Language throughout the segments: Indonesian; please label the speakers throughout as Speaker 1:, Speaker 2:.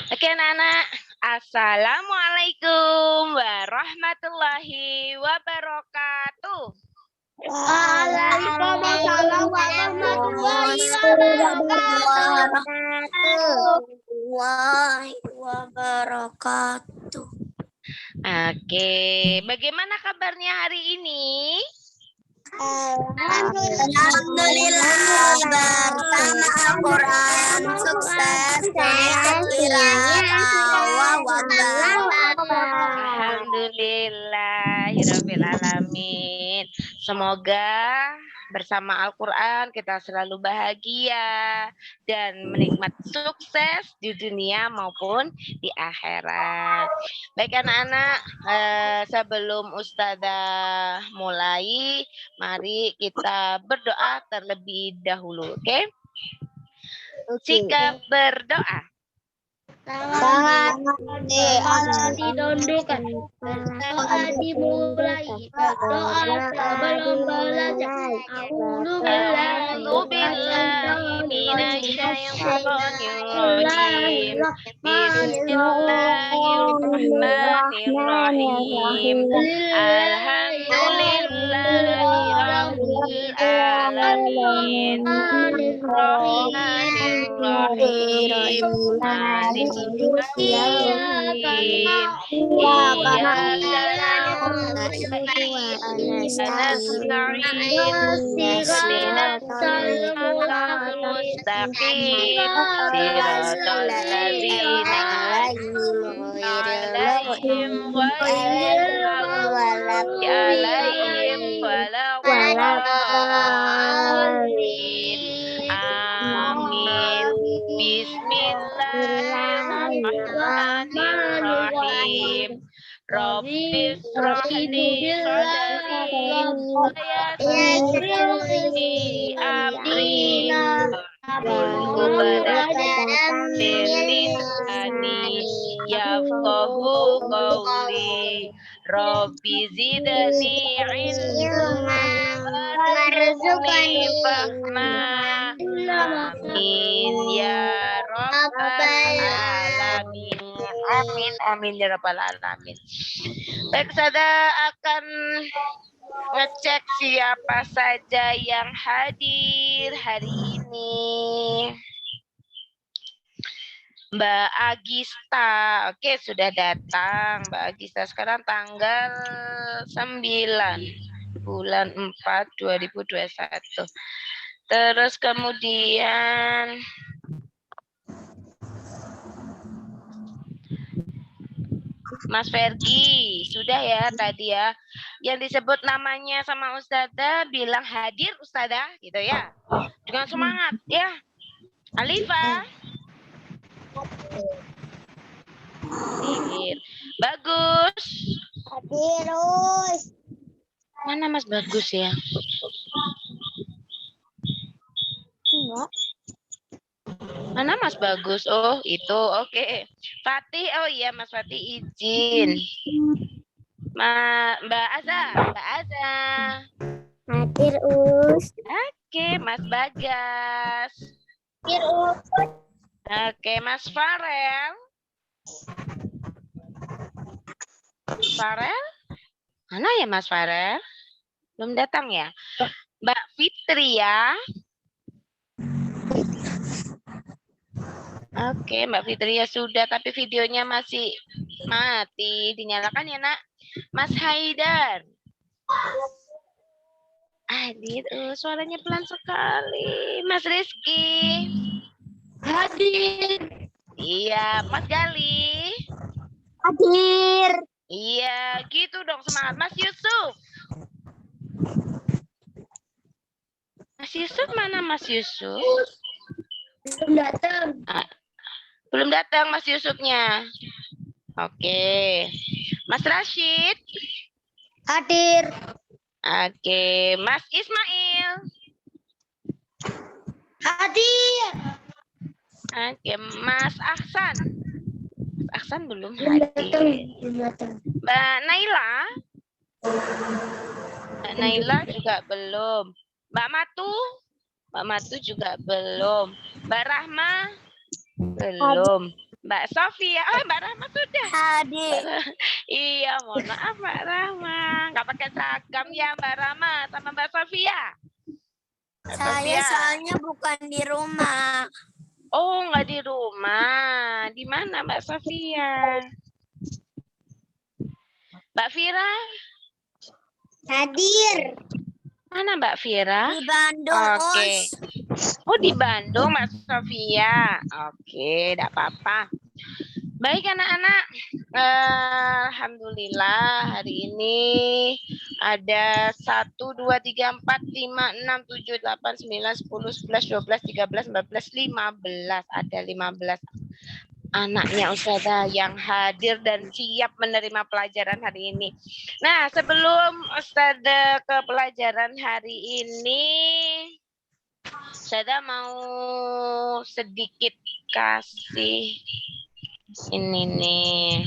Speaker 1: Oke anak-anak, Assalamualaikum warahmatullahi wabarakatuh.
Speaker 2: Waalaikumsalam warahmatullahi wabarakatuh.
Speaker 1: Oke, bagaimana kabarnya hari ini?
Speaker 2: Alhamdulillah, bersama Al-Quran sukses sehat
Speaker 1: Alhamdulillahirabbil alamin. Semoga bersama Al-Quran kita selalu bahagia dan menikmati sukses di dunia maupun di akhirat. Baik anak-anak, sebelum Ustazah mulai, mari kita berdoa terlebih dahulu, oke? Sikap berdoa.
Speaker 2: Ditundukkan, berdoa dimulai, berdoa sebelum belajar.
Speaker 1: A'udzu billahi minasyaitonir rajim. Bismillahirrahmanirrahim. Alhamdulillahirabbil alamin. Rahmanirrahim. Maliki yaumiddin. Iyyaka na'budu wa nasta'in. Ihdinas siratal mustaqim. Siratal ladzina alaihim ghairil maghdubi alaihim waladdallin. Amin. Bismillahirrahmanirrahim. Rabbis shrahli sadri wa yassir li amri wahlul 'uqdatam min lisani yafqahu qawli. Rabbi zidni ilman warzuqni fahma. Amin ya rabbal alamin. Amin amin ya rabbal alamin. Baik, saya akan ngecek siapa saja yang hadir hari ini. Mbak Agista, oke sudah datang Mbak Agista. Sekarang tanggal 9 bulan 4 2021. Terus kemudian Mas Fergi, sudah ya tadi ya. Yang disebut namanya sama Ustazah bilang hadir Ustazah gitu ya. Dengan semangat ya. Alifa. Hadir. Bagus.
Speaker 2: Hadir.
Speaker 1: Mana Mas Bagus ya?
Speaker 2: Enggak.
Speaker 1: Mana Mas Bagus? Oh, itu. Oke. Fatih, oh iya Mas Fatih izin. Mbak Aza.
Speaker 2: Hadir, Us.
Speaker 1: Oke, Mas Bagas.
Speaker 2: Hadir, Us.
Speaker 1: Oke, Mas Farel. Farel? Mana ya Mas Farel? Belum datang ya? Mbak Fitri ya. Oke, Mbak Fitri ya sudah, tapi videonya masih mati. Dinyalakan ya, Nak. Mas Haidar. Hadir, suaranya pelan sekali. Mas Rizky.
Speaker 2: Hadir.
Speaker 1: Iya, Mas Gali.
Speaker 2: Hadir.
Speaker 1: Iya, gitu dong semangat. Mas Yusuf. Mas Yusuf mana Mas Yusuf?
Speaker 2: Belum datang.
Speaker 1: Belum datang Mas Yusufnya. Oke. Mas Rashid.
Speaker 2: Hadir.
Speaker 1: Oke. Mas Ismail.
Speaker 2: Hadir.
Speaker 1: Oke. Mas Ahsan. Mas Ahsan belum hadir. Mbak Naila. Mbak Naila juga belum. Mbak Matu juga belum. Mbak Rahma belum. Mbak Sofia. Oh, Mbak Rahma sudah.
Speaker 2: Hadir.
Speaker 1: Iya, mohon maaf Mbak Rahma. Nggak pakai seragam ya Mbak Rahma sama Mbak Sofia. Mbak
Speaker 2: Saya
Speaker 1: Sofia.
Speaker 2: soalnya bukan di rumah.
Speaker 1: Oh, nggak di rumah. Di mana Mbak Sofia? Mbak Vira?
Speaker 2: Hadir.
Speaker 1: Mana Mbak Vira?
Speaker 2: Di Bandung,
Speaker 1: Oke. Oh, di Bandung Mbak Sofia. Oke, tidak apa-apa. Baik anak-anak, alhamdulillah hari ini ada 1, 2, 3, 4, 5, 6, 7, 8, 9, 10, 11, 12, 13, 14, 15. Ada 15 anaknya Ustazah yang hadir dan siap menerima pelajaran hari ini. Nah, sebelum Ustazah ke pelajaran hari ini, Ustazah mau sedikit kasih ini nih.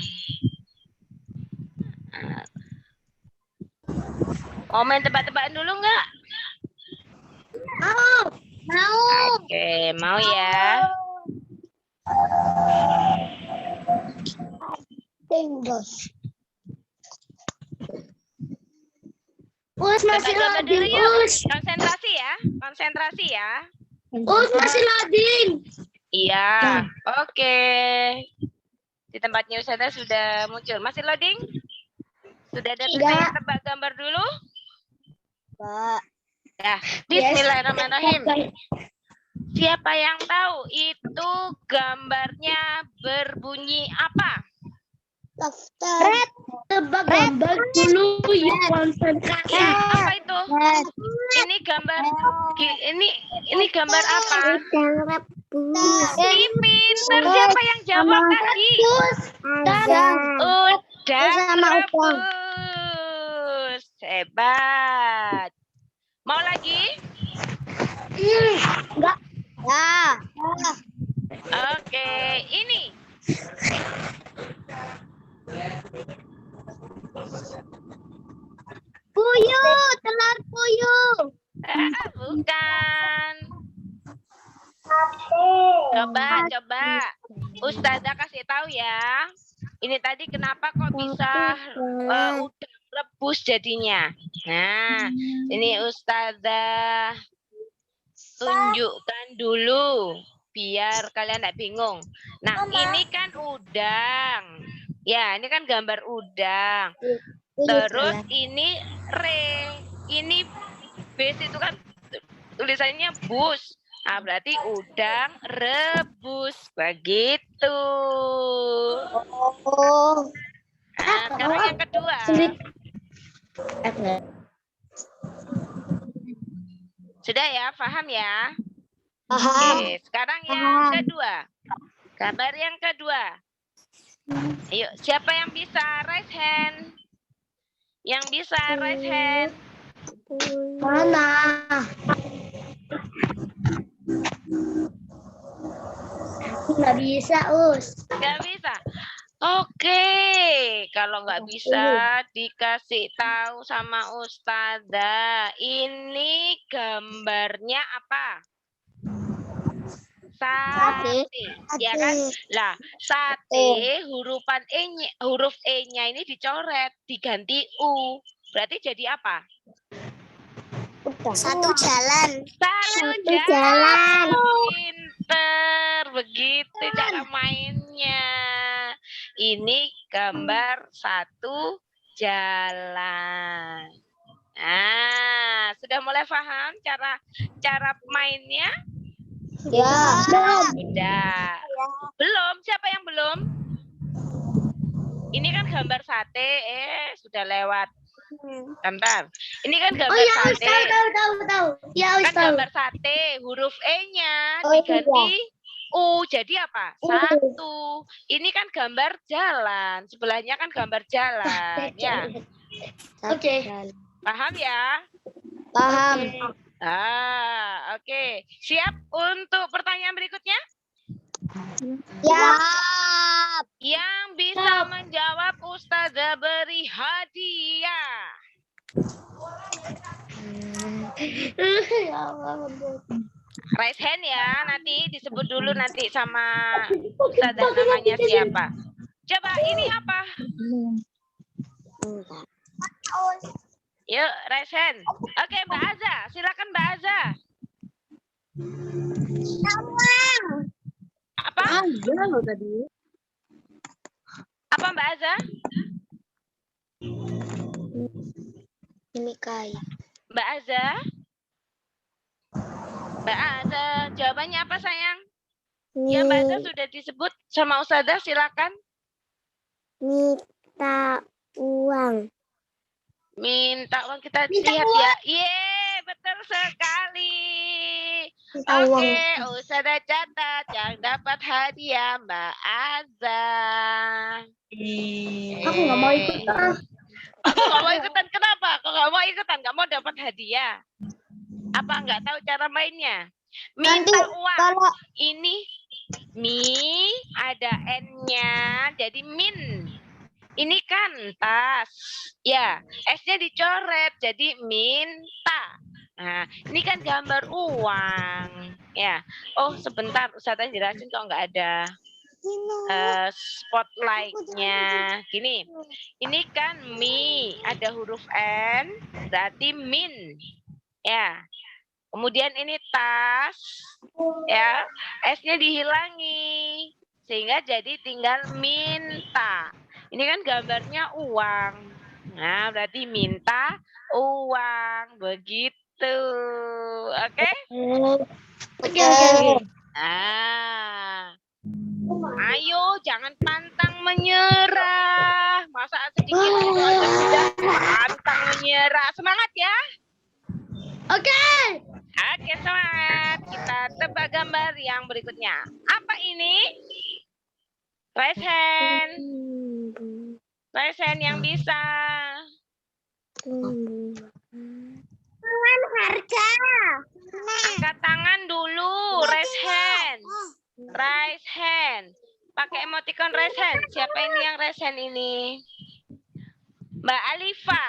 Speaker 1: Mau main tebak-tebakan dulu nggak?
Speaker 2: Mau. Mau.
Speaker 1: Oke, mau ya.
Speaker 2: Tinggus. Masih
Speaker 1: Tebak-tebakan dulu
Speaker 2: loading.
Speaker 1: yuk. Konsentrasi ya. Konsentrasi ya.
Speaker 2: Masih loading.
Speaker 1: Iya. Oke. Di tempatnya Ustazah sudah muncul. Masih loading? Sudah ada
Speaker 2: Tidak.
Speaker 1: yang tebak gambar dulu?
Speaker 2: Pak.
Speaker 1: Ya. Bismillahirrahmanirrahim. Siapa yang tahu itu gambarnya berbunyi apa?
Speaker 2: Red. Tebak gambar dulu yuk konsentrasi.
Speaker 1: Apa itu? Ini gambar ini gambar apa? Ini pinter. Siapa yang jawab tadi? Udang rebus. Hebat. Mau lagi?
Speaker 2: Enggak. Ya.
Speaker 1: Oke, ini.
Speaker 2: Puyuh, telur puyuh.
Speaker 1: Bukan. Coba. Ustazah kasih tahu ya. Ini tadi kenapa kok bisa udang rebus jadinya. Nah, ini Ustazah tunjukkan dulu biar kalian tidak bingung. Nah, ini kan udang. Ya, ini kan gambar udang. Terus ini ini bus itu kan tulisannya bus. Nah, berarti udang rebus begitu. Nah, sekarang yang kedua. Sudah ya, paham ya? Oke, sekarang yang kedua. Gambar yang kedua. Ayo, siapa yang bisa raise hand? Yang bisa raise hand?
Speaker 2: Mana? Nggak bisa, Us.
Speaker 1: Nggak bisa. Oke, kalau nggak bisa dikasih tahu sama Ustazah. Ini gambarnya apa? Sate. Ya kan? Lah, sate huruf E-nya ini dicoret, diganti U. Berarti jadi apa?
Speaker 2: Satu jalan.
Speaker 1: Satu jalan. Pinter. Begitu cara mainnya. Ini gambar satu jalan. Nah, sudah mulai paham cara mainnya?
Speaker 2: Ya.
Speaker 1: Sudah. Belum? Siapa yang belum? Ini kan gambar sate. Sudah lewat. Bentar. Ini kan gambar sate.
Speaker 2: Tahu. Ya,
Speaker 1: Kan gambar sate, huruf E-nya diganti U. Jadi apa? Satu. Ini kan gambar jalan. Sebelahnya kan gambar jalan. Ya.
Speaker 2: Oke.
Speaker 1: Paham ya?
Speaker 2: Paham.
Speaker 1: Oke. Siap untuk pertanyaan berikutnya?
Speaker 2: Ya.
Speaker 1: Yang bisa menjawab Ustazah beri hadiah. Raise hand ya, nanti disebut dulu nanti sama Ustazah namanya siapa. Coba ini apa? Yuk, raise hand. Oke, Mbak Aza, silakan Mbak Aza. Apa? Apa Mbak Aza?
Speaker 2: Mikai.
Speaker 1: Mbak Aza? Mbak Aza, jawabannya apa sayang? Ya Mbak Aza sudah disebut sama Ustazah, silakan.
Speaker 2: Minta uang.
Speaker 1: Minta uang, kita lihat ya. Yeay, betul sekali. Oke, Ustazah catat yang dapat hadiah Mbak Aza.
Speaker 2: Aku nggak mau ikutan.
Speaker 1: Aku nggak mau ikutan, kenapa? Kok nggak mau ikutan? Nggak mau dapat hadiah? Apa nggak tahu cara mainnya? Minta uang.
Speaker 2: Kalau
Speaker 1: Ini mi ada n-nya, jadi min. Ini kan tas, ya. S-nya dicoret, jadi minta. Nah, ini kan gambar uang, ya. Oh, sebentar, Ustazah jelasin kok nggak ada spotlight-nya. Gini, ini kan mi, ada huruf n, berarti min, ya. Kemudian ini tas, ya, S-nya dihilangi, sehingga jadi tinggal minta. Ini kan gambarnya uang. Nah, berarti minta uang, begitu. Oke?
Speaker 2: Oke.
Speaker 1: Nah, ayo jangan pantang menyerah. Masa sedikit itu aja sudah pantang menyerah. Semangat ya.
Speaker 2: Oke.
Speaker 1: Oke, semangat. Kita tebak gambar yang berikutnya. Apa ini? Raise hand. Raise hand yang bisa.
Speaker 2: Harga.
Speaker 1: Angkat tangan dulu. Raise hand. Raise hand. Pakai emoticon raise hand. Siapa ini yang raise hand ini? Mbak Alifa.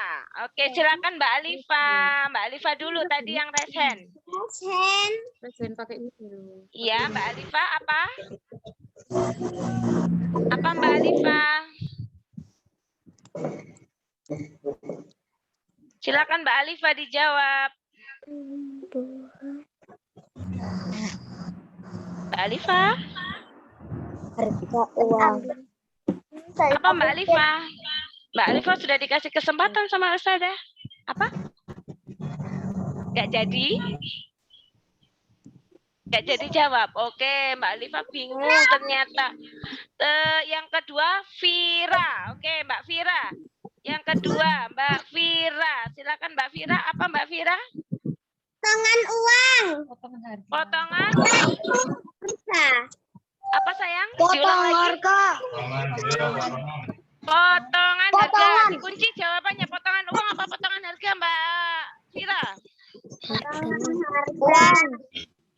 Speaker 1: Oke, silakan Mbak Alifa. Mbak Alifa dulu tadi yang raise hand.
Speaker 2: Raise hand pakai ini dulu.
Speaker 1: Iya, Mbak Alifa apa? Apa Mbak Alifa? Silakan Mbak Alifa dijawab. Mbak Alifa?
Speaker 2: Harga uang.
Speaker 1: Apa Mbak Alifa? Mbak Alifa sudah dikasih kesempatan sama Ustazah. Apa? Nggak jadi? Nggak jadi jawab. Oke, Mbak Alifa bingung ternyata. Yang kedua, Vira. Oke, Mbak Vira. Yang kedua, Mbak Vira. Silakan Mbak Vira. Apa Mbak Vira?
Speaker 2: Potongan uang.
Speaker 1: Potongan?
Speaker 2: Harga.
Speaker 1: Apa sayang?
Speaker 2: Potong
Speaker 1: Diulang lagi.
Speaker 2: harga.
Speaker 1: Potongan harga.
Speaker 2: Potongan.
Speaker 1: Dikunci jawabannya. Potongan uang apa potongan harga, Mbak Vira?
Speaker 2: Uang.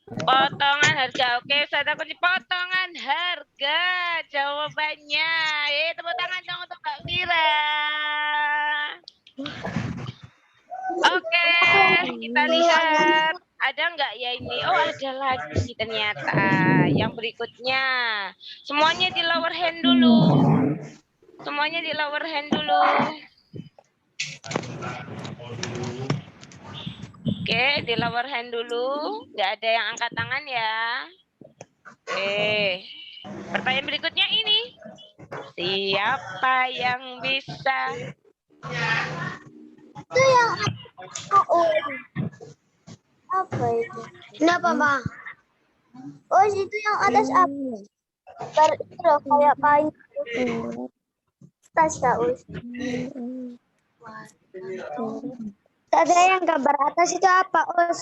Speaker 1: Potongan harga. Oke, saya kunci potongan harga. Jawabannya. Tepuk tangan dong untuk Mbak Vira. Oke, kita lihat. Ada nggak ya ini? Oh, ada lagi ternyata. Yang berikutnya. Semuanya di lower hand dulu. Semuanya di lower hand dulu. Oke, di lower hand dulu. Nggak ada yang angkat tangan ya. Oke. Pertanyaan berikutnya ini. Siapa yang bisa?
Speaker 2: Itu yang apa itu? Kenapa, Bang? Oh, itu yang atas apa? Itu loh, kayak kain. Tas Us. Ada yang gambar atas itu apa, Us?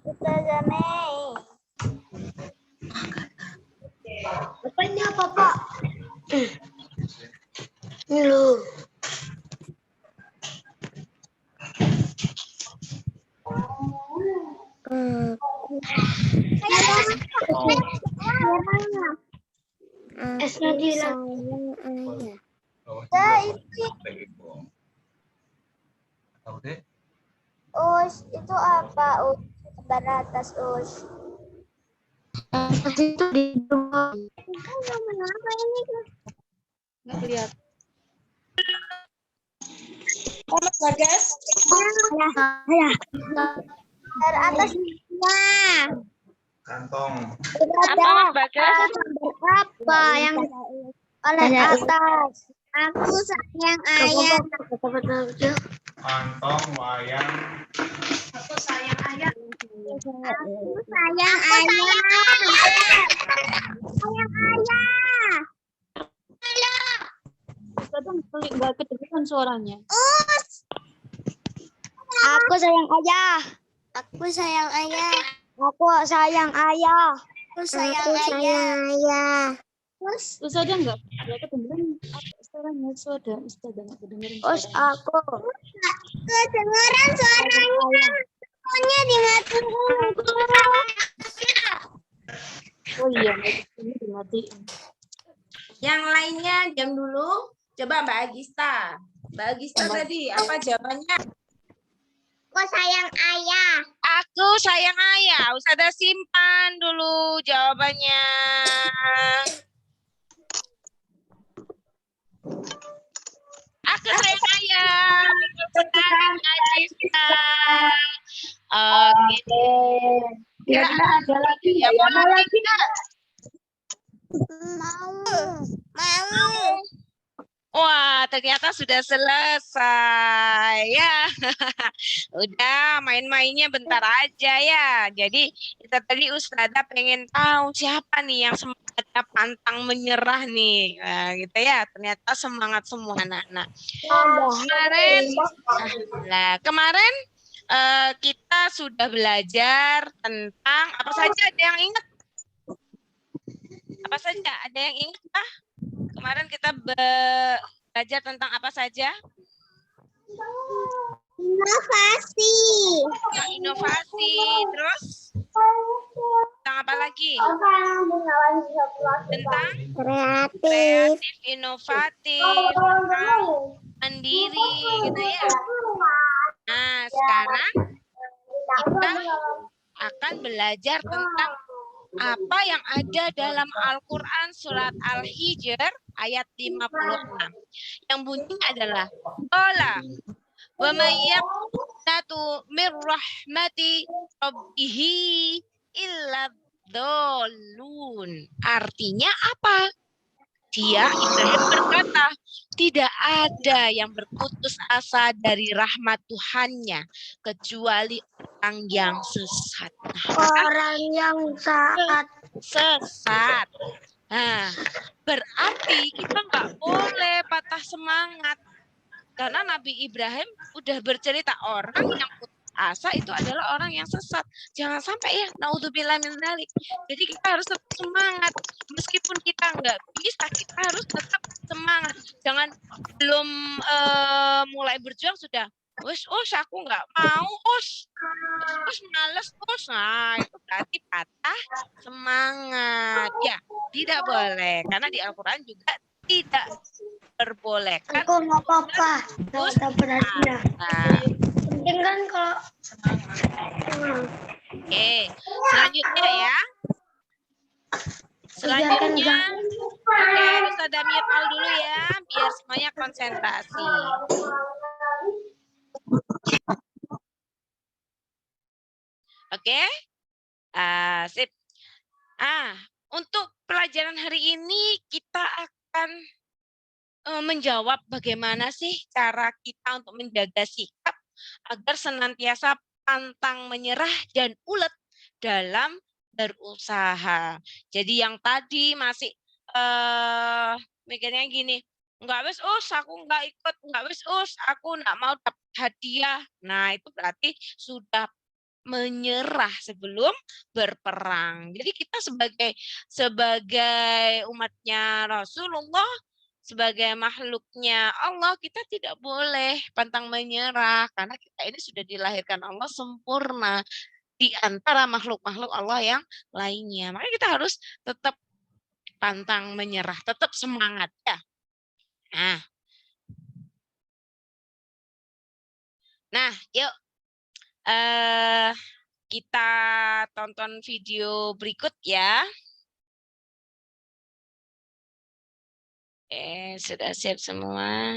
Speaker 2: Ustazah Mei. Ini apa, Pak? Ini loh. Esnya hilang. Us itu apa? Us gambar atas us. Atas itu di bawah. Apa ini?
Speaker 3: Nggak kelihatan.
Speaker 4: Mas Bagas.
Speaker 2: Ya. Gambar atas ya.
Speaker 5: Kantong.
Speaker 1: Apa Mas Bagas?
Speaker 2: Apa yang oleh atas? Aku sayang ayah.
Speaker 5: Kantong wayang.
Speaker 4: Aku sayang ayah.
Speaker 2: Aku sayang ayah. Sayang ayah.
Speaker 3: Kadang nggak kedengeran suaranya.
Speaker 2: Aku sayang ayah. Aku sayang ayah. Aku sayang ayah. Aku sayang ayah.
Speaker 3: Terus aja nggak kedengeran suaranya. Sudah nggak kedengeran
Speaker 2: Us
Speaker 3: suaranya.
Speaker 2: aku. Kedengeran suaranya. Pokoknya dimatiin.
Speaker 3: Oh iya, ini dimatiin.
Speaker 4: Yang lainnya diam dulu. Coba Mbak Agista. Mbak Agista tadi apa jawabannya?
Speaker 2: Aku sayang ayah.
Speaker 1: Aku sayang ayah. Ustazah simpan dulu jawabannya. Aku sayang ayah. Senang Agista. Oke.
Speaker 4: Kira-kira ada lagi nggak ya? Mau lagi nggak?
Speaker 2: Mau.
Speaker 1: Wah, ternyata sudah selesai ya. Udah main-mainnya bentar aja ya. Jadi kita tadi Ustazah pengen tahu siapa nih yang semangatnya pantang menyerah nih. Nah, gitu ya. Ternyata semangat semua anak-anak. Kemarin kita sudah belajar tentang apa saja. Ada yang ingat? Apa saja? Ada yang ingat kah? Kemarin kita belajar tentang apa saja?
Speaker 2: Inovasi.
Speaker 1: Inovasi, terus tentang apa lagi? Tentang
Speaker 2: Kreatif.
Speaker 1: kreatif, inovatif, tentang mandiri, gitu ya. Nah, sekarang kita akan belajar tentang apa yang ada dalam Al-Quran surat Al-Hijr ayat 56. Yang bunyinya adalah Qala wa may yaqnatu min rahmati rabbih illa dzallun. Artinya apa? Dia Ibrahim berkata, tidak ada yang berputus asa dari rahmat Tuhannya kecuali orang yang sesat.
Speaker 2: Orang yang saat
Speaker 1: Sesat. Nah, berarti kita nggak boleh patah semangat. Karena Nabi Ibrahim udah bercerita orang yang putus asa itu adalah orang yang sesat. Jangan sampai ya, naudzubillah min dzalik. Jadi kita harus tetap semangat. Meskipun kita nggak bisa, kita harus tetap semangat. Jangan belum mulai berjuang sudah, us aku nggak mau, us males, nah itu berarti patah semangat. Ya, tidak boleh. Karena di Al-Quran juga tidak diperbolehkan.
Speaker 2: aku nggak apa-apa.
Speaker 1: Terus
Speaker 2: Nggak berhasil. Penting kan kalau
Speaker 1: Oke, selanjutnya ya. Selanjutnya, oke, Ustazah mute all dulu ya, biar semuanya konsentrasi. Oke, sip. Untuk pelajaran hari ini kita akan menjawab bagaimana sih cara kita untuk menjaga sikap agar senantiasa pantang menyerah dan ulet dalam berusaha. Jadi yang tadi masih mikirnya gini, enggak wis aku enggak ikut, enggak wis aku enggak mau dapat hadiah. Nah, itu berarti sudah menyerah sebelum berperang. Jadi kita sebagai umatnya Rasulullah, sebagai makhluknya Allah, kita tidak boleh pantang menyerah karena kita ini sudah dilahirkan Allah sempurna di antara makhluk-makhluk Allah yang lainnya. Makanya kita harus tetap pantang menyerah, tetap semangat ya. Nah, yuk Eh, kita tonton video berikut ya. Sudah siap semua.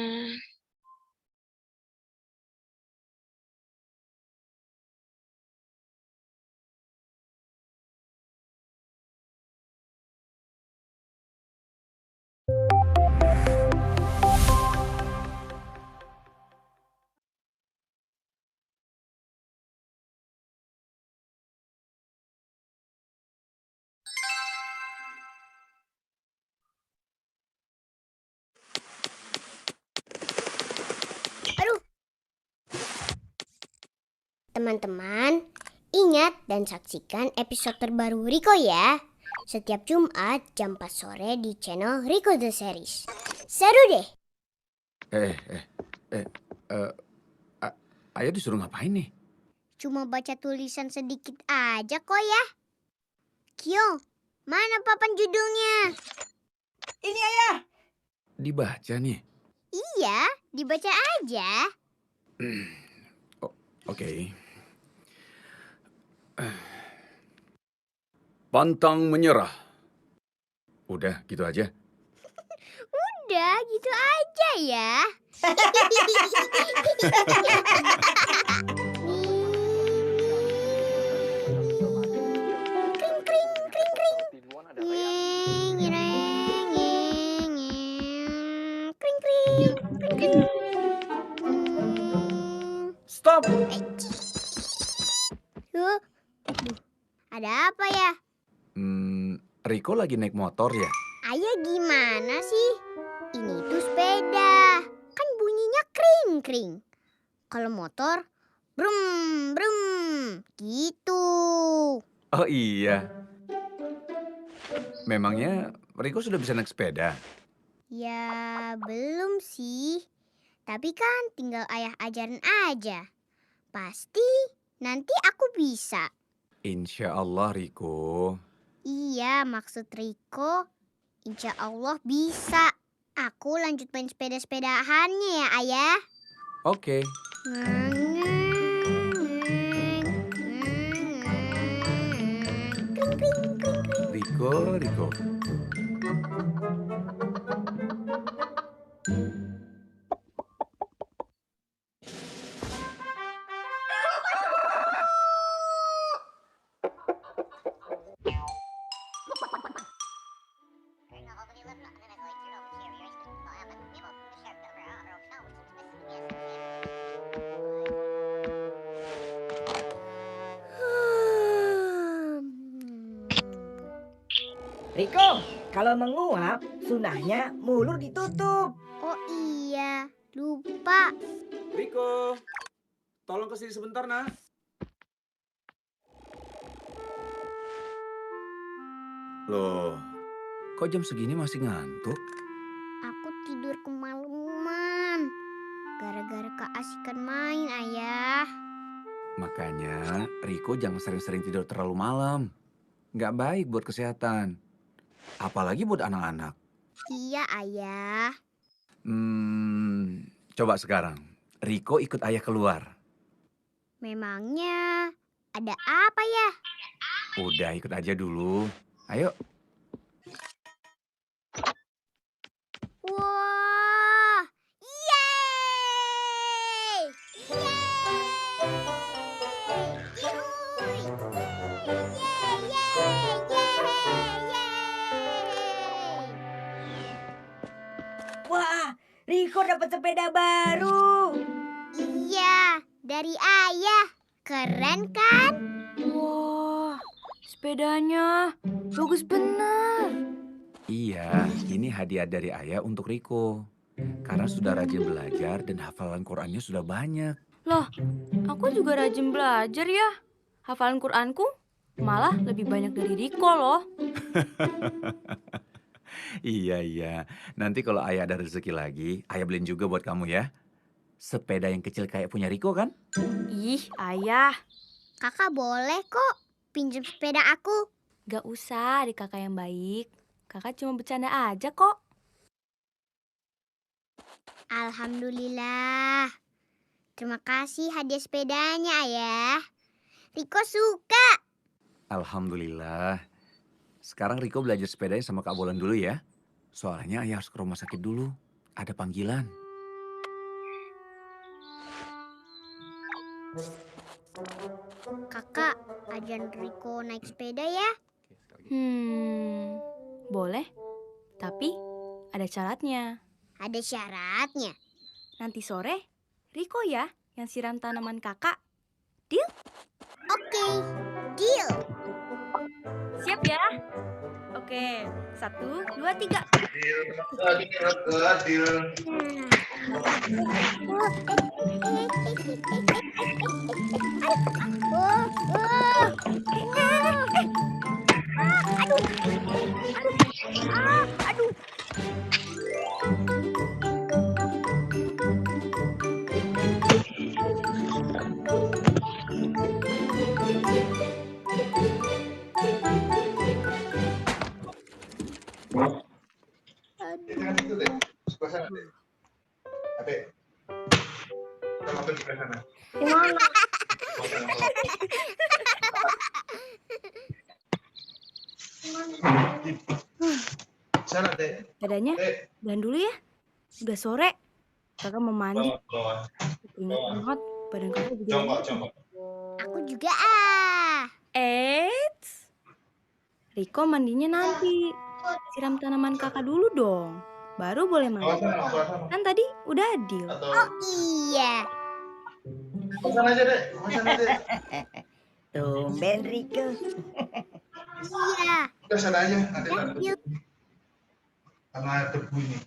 Speaker 2: Teman-teman, ingat dan saksikan episode terbaru Riko ya. Setiap Jumat jam 4 sore di channel Riko The Series. Seru deh.
Speaker 6: Ayah disuruh ngapain nih?
Speaker 2: Cuma baca tulisan sedikit aja kok ya. Kyo, mana papan judulnya?
Speaker 6: Dibaca nih.
Speaker 2: Iya, dibaca aja.
Speaker 6: Oke. Pantang menyerah. Udah, gitu aja.
Speaker 2: Udah gitu aja ya. Kring kring kring kring. Nyeng, nyereng, nyeng, nyeng. Kring kring kring kring.
Speaker 6: Stop!
Speaker 2: Ada apa ya?
Speaker 6: Riko lagi naik motor ya?
Speaker 2: Ayah gimana sih? Ini tuh sepeda. Kan bunyinya kring kring. Kalau motor brum brum gitu.
Speaker 6: Oh iya. Memangnya Riko sudah bisa naik sepeda?
Speaker 2: Ya belum sih. Tapi kan tinggal ayah ajarin aja. Pasti nanti aku bisa.
Speaker 6: Insya Allah Riko.
Speaker 2: Iya maksud Riko. Insya Allah bisa. Aku lanjut main sepeda-sepedahannya ya ayah.
Speaker 6: Oke. Riko.
Speaker 7: Riko, kalau menguap, sunahnya mulut ditutup.
Speaker 2: Oh iya, lupa.
Speaker 6: Riko, tolong kesini sebentar nak. Loh, kok jam segini masih ngantuk?
Speaker 2: Aku tidur kemalaman. Gara-gara keasikan main, ayah.
Speaker 6: Makanya Riko jangan sering-sering tidur terlalu malam. Nggak baik buat kesehatan. Apalagi buat anak-anak.
Speaker 2: Iya, ayah.
Speaker 6: Coba sekarang, Riko ikut ayah keluar.
Speaker 2: Memangnya ada apa ya?
Speaker 6: Udah ikut aja dulu. Ayo.
Speaker 2: Wah, yeay! Yeay! Yuhuy! Yeay, yeay, yeay!
Speaker 7: Wah, Riko dapat sepeda baru.
Speaker 2: Iya, dari ayah. Keren kan?
Speaker 3: Wah, sepedanya bagus benar.
Speaker 6: Iya, ini hadiah dari ayah untuk Riko. Karena sudah rajin belajar dan hafalan Qur'annya sudah banyak.
Speaker 3: Loh, aku juga rajin belajar ya. Hafalan Qur'anku malah lebih banyak dari Riko loh.
Speaker 6: Iya. Nanti kalau ayah ada rezeki lagi, ayah beliin juga buat kamu ya. Sepeda yang kecil kayak punya Riko kan?
Speaker 3: Ih, ayah.
Speaker 2: Kakak boleh kok pinjam sepeda aku.
Speaker 3: Gak usah di kakak yang baik. Kakak cuma bercanda aja kok.
Speaker 2: Alhamdulillah. Terima kasih hadiah sepedanya, Ayah. Riko suka.
Speaker 6: Alhamdulillah. Sekarang Riko belajar sepedanya sama Kak Bolan dulu ya. Soalnya ayah harus ke rumah sakit dulu. Ada panggilan.
Speaker 2: Kakak, ajarin Riko naik sepeda ya.
Speaker 3: Boleh. Tapi ada syaratnya.
Speaker 2: Ada syaratnya.
Speaker 3: Nanti sore, Riko ya yang siram tanaman kakak. Deal?
Speaker 2: Oke, deal.
Speaker 3: Siap ya? Oke, 1, 2, 3.
Speaker 5: Adil.
Speaker 2: Aduh.
Speaker 5: Jangan itu deh. Sebelah sana deh. Adek. Kita makan di sebelah sana.
Speaker 2: Gimana?
Speaker 5: Sana deh.
Speaker 3: Dadanya, dan dulu ya. Udah sore. Kakak mau mandi.
Speaker 5: Bawah.
Speaker 3: Ingat banget, badan kakak juga.
Speaker 5: Jongkok.
Speaker 2: Aku juga ah.
Speaker 3: Eits. Riko mandinya nanti. Siram tanaman kakak dulu dong. Baru boleh mandi.
Speaker 5: Sana.
Speaker 3: Kan tadi udah adil.
Speaker 5: Atau
Speaker 2: Oh iya.
Speaker 5: sana aja deh. Sana deh.
Speaker 7: Tumben Riko.
Speaker 2: Iya.
Speaker 5: Udah sana aja. Nanti
Speaker 2: Yuk.
Speaker 5: karena air debu ini.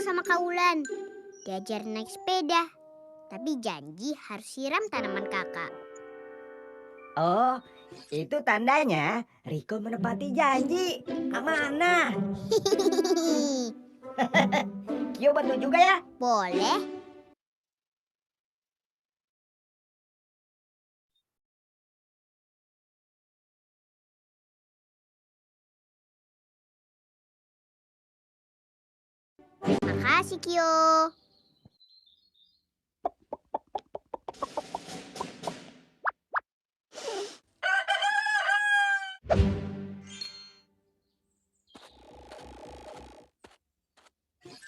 Speaker 2: Sama Kak Ulan. Diajar naik sepeda. Tapi janji harus siram tanaman kakak.
Speaker 7: Oh, itu tandanya Riko menepati janji. Amanah. Kyo bantu juga ya.
Speaker 2: Boleh. Terima kasih, Kyo.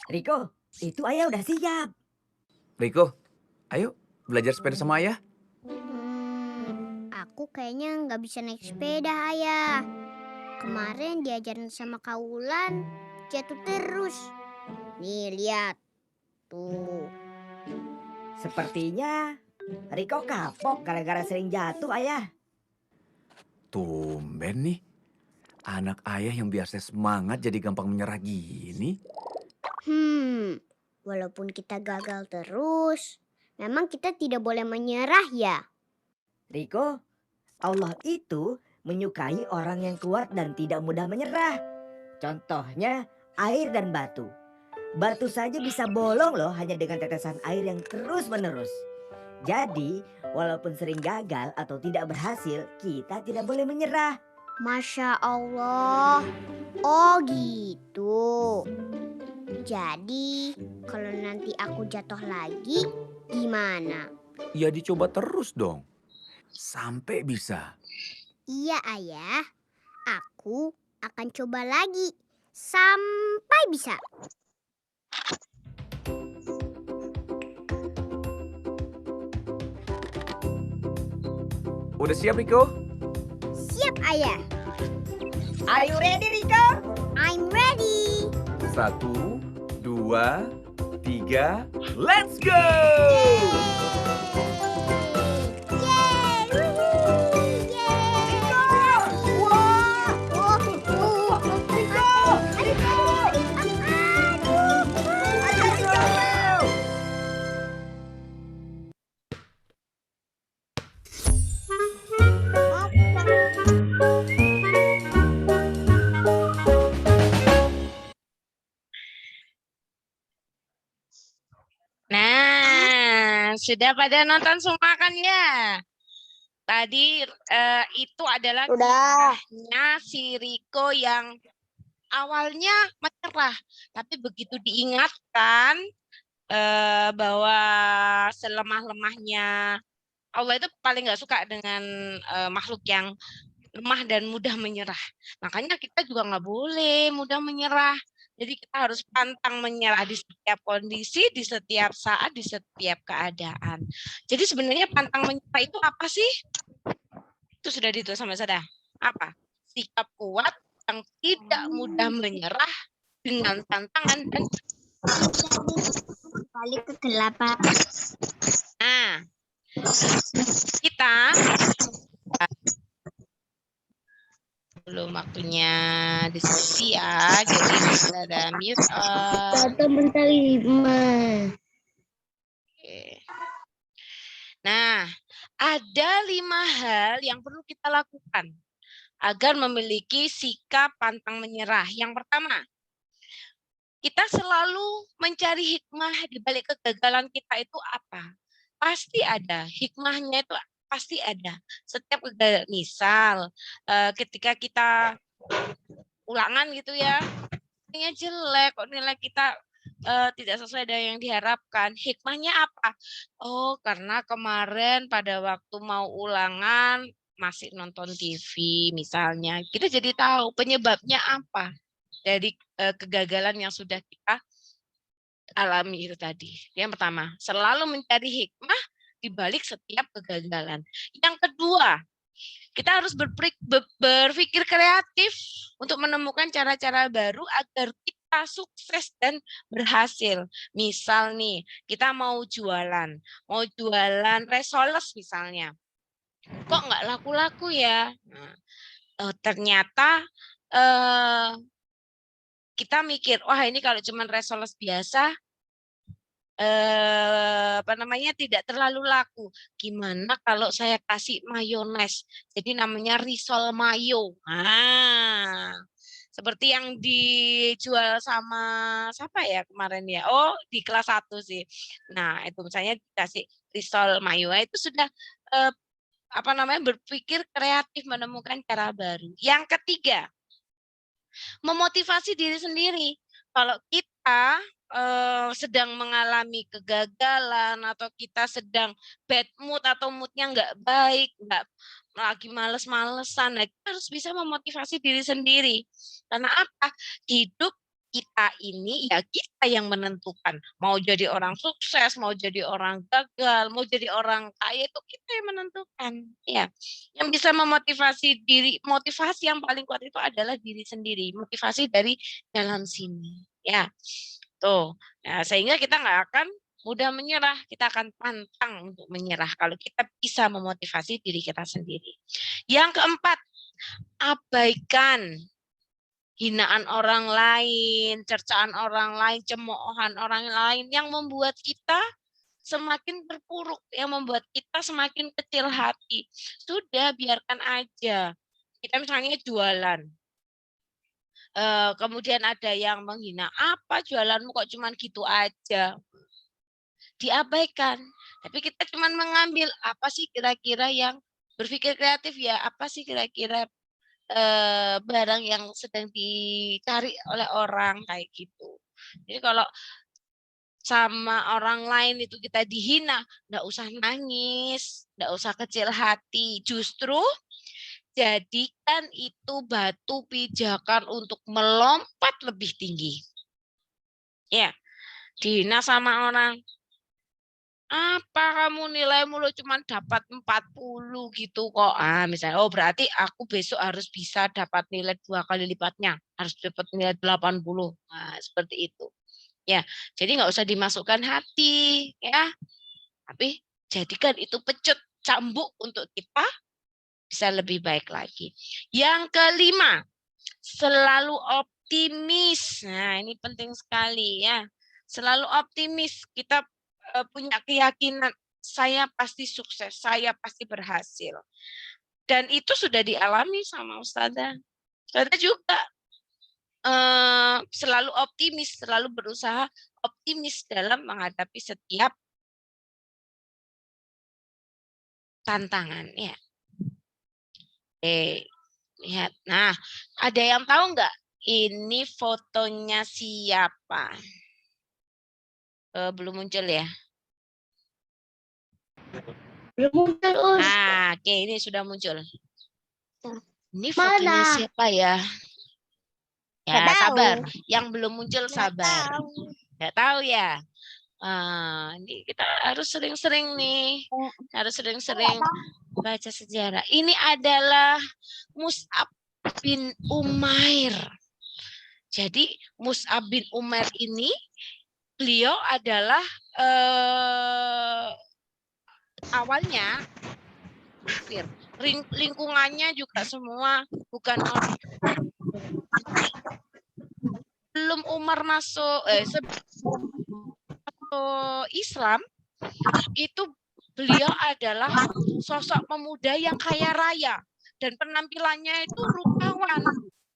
Speaker 7: Riko, itu ayah udah siap.
Speaker 6: Riko, ayo belajar sepeda sama ayah.
Speaker 2: Aku kayaknya nggak bisa naik sepeda, Ayah. Kemarin diajarin sama Kak Ulan, jatuh terus. Nih, lihat. Tuh.
Speaker 7: Sepertinya Riko kapok gara-gara sering jatuh ayah.
Speaker 6: Tumben nih. Anak ayah yang biasa semangat jadi gampang menyerah gini.
Speaker 2: Walaupun kita gagal terus, memang kita tidak boleh menyerah ya.
Speaker 7: Riko, Allah itu menyukai orang yang kuat dan tidak mudah menyerah. Contohnya air dan batu. Batu saja bisa bolong loh hanya dengan tetesan air yang terus-menerus. Jadi, walaupun sering gagal atau tidak berhasil, kita tidak boleh menyerah.
Speaker 2: Masya Allah. Oh gitu. Jadi, kalau nanti aku jatuh lagi, gimana?
Speaker 6: Ya dicoba terus dong. Sampai bisa.
Speaker 2: Iya, Ayah. Aku akan coba lagi. Sampai bisa.
Speaker 6: Udah siap Riko?
Speaker 2: Siap, Ayah.
Speaker 7: Are you ready, Riko?
Speaker 2: I'm ready.
Speaker 6: 1, 2, 3, let's go!
Speaker 1: Nah, sudah pada nonton semua kan ya? Tadi itu adalah
Speaker 2: Udah.
Speaker 1: kisahnya si Riko yang awalnya menyerah, tapi begitu diingatkan bahwa selemah-lemahnya Allah itu paling nggak suka dengan makhluk yang lemah dan mudah menyerah. Makanya kita juga nggak boleh mudah menyerah. Jadi kita harus pantang menyerah di setiap kondisi, di setiap saat, di setiap keadaan. Jadi sebenarnya pantang menyerah itu apa sih? Itu sudah ditulis sama saya. Apa? Sikap kuat yang tidak mudah menyerah dengan tantangan dan
Speaker 2: Balik ke delapan.
Speaker 1: nah, kita belum waktunya diskusi ya, jadi ada mute on.
Speaker 2: Bentar 5.
Speaker 1: Oke. Nah, ada 5 hal yang perlu kita lakukan agar memiliki sikap pantang menyerah. Yang pertama, kita selalu mencari hikmah di balik kegagalan kita itu apa? Pasti ada, hikmahnya itu pasti ada. Setiap kegagalan, misal ketika kita ulangan gitu ya, nilainya jelek, kok nilai kita tidak sesuai dengan yang diharapkan. Hikmahnya apa? Oh, karena kemarin pada waktu mau ulangan masih nonton TV misalnya. Kita jadi tahu penyebabnya apa dari kegagalan yang sudah kita alami itu tadi. Yang pertama, selalu mencari hikmah di balik setiap kegagalan. Yang kedua, kita harus berpikir kreatif untuk menemukan cara-cara baru agar kita sukses dan berhasil. Misal nih, kita mau jualan resoles misalnya. Kok nggak laku-laku ya? Nah, ternyata kita mikir, wah ini kalau cuma resoles biasa, tidak terlalu laku. Gimana kalau saya kasih mayones? Jadi namanya risol mayo. Nah, seperti yang dijual sama siapa ya kemarin ya? Oh, di kelas 1 sih. Nah, itu misalnya dikasih risol mayo. Nah, itu sudah berpikir kreatif menemukan cara baru. Yang ketiga, memotivasi diri sendiri. Kalau kita sedang mengalami kegagalan atau kita sedang bad mood atau moodnya nggak baik, nggak lagi males-malesan, nah, kita harus bisa memotivasi diri sendiri. Karena apa? Hidup kita ini ya kita yang menentukan. Mau jadi orang sukses, mau jadi orang gagal, mau jadi orang kaya itu kita yang menentukan. Ya, yang bisa memotivasi diri, motivasi yang paling kuat itu adalah diri sendiri. Motivasi dari dalam sini. Ya. Tuh, nah, sehingga kita nggak akan mudah menyerah, kita akan pantang untuk menyerah kalau kita bisa memotivasi diri kita sendiri. Yang keempat, abaikan hinaan orang lain, cercaan orang lain, cemoohan orang lain yang membuat kita semakin terpuruk, yang membuat kita semakin kecil hati. Sudah, biarkan aja. Kita misalnya jualan, kemudian ada yang menghina, apa jualanmu kok cuman gitu aja, diabaikan. Tapi kita cuman mengambil apa sih kira-kira yang berpikir kreatif ya, apa sih kira-kira barang yang sedang dicari oleh orang kayak gitu. Jadi kalau sama orang lain itu kita dihina, nggak usah nangis, nggak usah kecil hati, justru jadikan itu batu pijakan untuk melompat lebih tinggi. Ya, dihina sama orang. Apa kamu nilaimu lo cuma dapat 40 gitu kok. Misalnya, oh berarti aku besok harus bisa dapat nilai 2 kali lipatnya. Harus dapat nilai 80. Nah, seperti itu. Ya, jadi nggak usah dimasukkan hati, ya. Tapi jadikan itu pecut cambuk untuk kita bisa lebih baik lagi. Yang kelima, selalu optimis. Nah, ini penting sekali ya. Selalu optimis. Kita punya keyakinan saya pasti sukses, saya pasti berhasil. Dan itu sudah dialami sama Ustazah. Ustazah juga selalu optimis, selalu berusaha optimis dalam menghadapi setiap tantangan ya. Lihat. Nah, ada yang tahu nggak ini fotonya siapa? Belum muncul ya?
Speaker 2: Belum muncul, Us.
Speaker 1: Nah, oke, ini sudah muncul. Ini fotonya siapa ya? Ya,
Speaker 2: Nggak tahu.
Speaker 1: sabar. Yang belum muncul
Speaker 2: Nggak
Speaker 1: sabar.
Speaker 2: tahu.
Speaker 1: Nggak tahu ya? Ini kita harus sering-sering nih. Harus sering-sering baca sejarah. Ini adalah Mus'ab bin Umair. Jadi Mus'ab bin Umair ini beliau adalah awalnya kafir. Lingkungannya juga semua bukan orang. Belum Umar masuk Islam, itu beliau adalah sosok pemuda yang kaya raya dan penampilannya itu rupawan